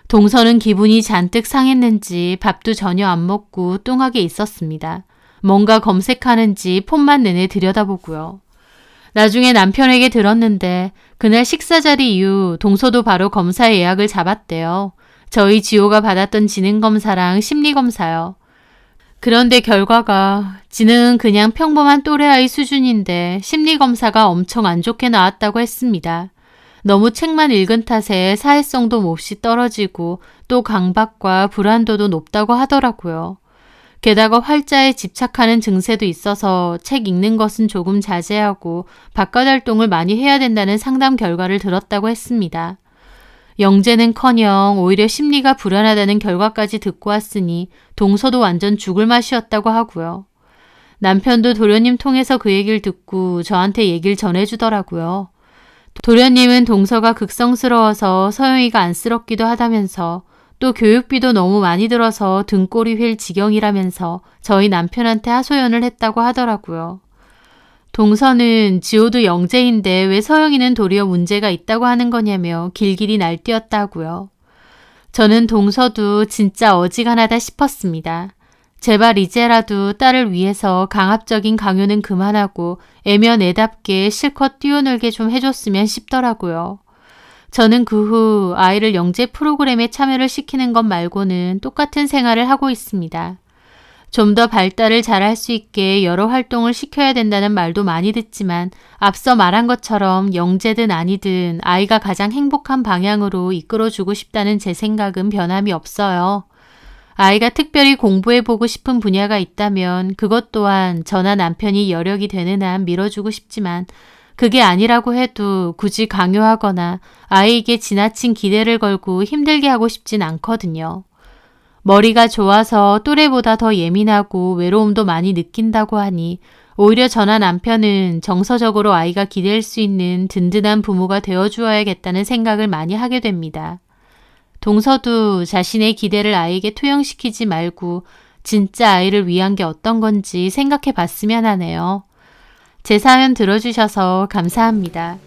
동서는 기분이 잔뜩 상했는지 밥도 전혀 안 먹고 뚱하게 있었습니다. 뭔가 검색하는지 폰만 내내 들여다보고요. 나중에 남편에게 들었는데 그날 식사 자리 이후 동서도 바로 검사 예약을 잡았대요. 저희 지호가 받았던 지능검사랑 심리검사요. 그런데 결과가 지능은 그냥 평범한 또래 아이 수준인데 심리검사가 엄청 안 좋게 나왔다고 했습니다. 너무 책만 읽은 탓에 사회성도 몹시 떨어지고 또 강박과 불안도도 높다고 하더라고요. 게다가 활자에 집착하는 증세도 있어서 책 읽는 것은 조금 자제하고 바깥 활동을 많이 해야 된다는 상담 결과를 들었다고 했습니다. 영재는커녕 오히려 심리가 불안하다는 결과까지 듣고 왔으니 동서도 완전 죽을 맛이었다고 하고요. 남편도 도련님 통해서 그 얘기를 듣고 저한테 얘기를 전해주더라고요. 도련님은 동서가 극성스러워서 서영이가 안쓰럽기도 하다면서 또 교육비도 너무 많이 들어서 등골이 휠 지경이라면서 저희 남편한테 하소연을 했다고 하더라고요. 동서는 지호도 영재인데 왜 서영이는 도리어 문제가 있다고 하는 거냐며 길길이 날뛰었다고요. 저는 동서도 진짜 어지간하다 싶었습니다. 제발 이제라도 딸을 위해서 강압적인 강요는 그만하고 애면 애답게 실컷 뛰어놀게 좀 해줬으면 싶더라고요. 저는 그 후 아이를 영재 프로그램에 참여를 시키는 것 말고는 똑같은 생활을 하고 있습니다. 좀 더 발달을 잘할 수 있게 여러 활동을 시켜야 된다는 말도 많이 듣지만 앞서 말한 것처럼 영재든 아니든 아이가 가장 행복한 방향으로 이끌어주고 싶다는 제 생각은 변함이 없어요. 아이가 특별히 공부해보고 싶은 분야가 있다면 그것 또한 저나 남편이 여력이 되는 한 밀어주고 싶지만 그게 아니라고 해도 굳이 강요하거나 아이에게 지나친 기대를 걸고 힘들게 하고 싶진 않거든요. 머리가 좋아서 또래보다 더 예민하고 외로움도 많이 느낀다고 하니 오히려 저나 남편은 정서적으로 아이가 기댈 수 있는 든든한 부모가 되어주어야겠다는 생각을 많이 하게 됩니다. 동서도 자신의 기대를 아이에게 투영시키지 말고 진짜 아이를 위한 게 어떤 건지 생각해 봤으면 하네요. 제 사연 들어주셔서 감사합니다.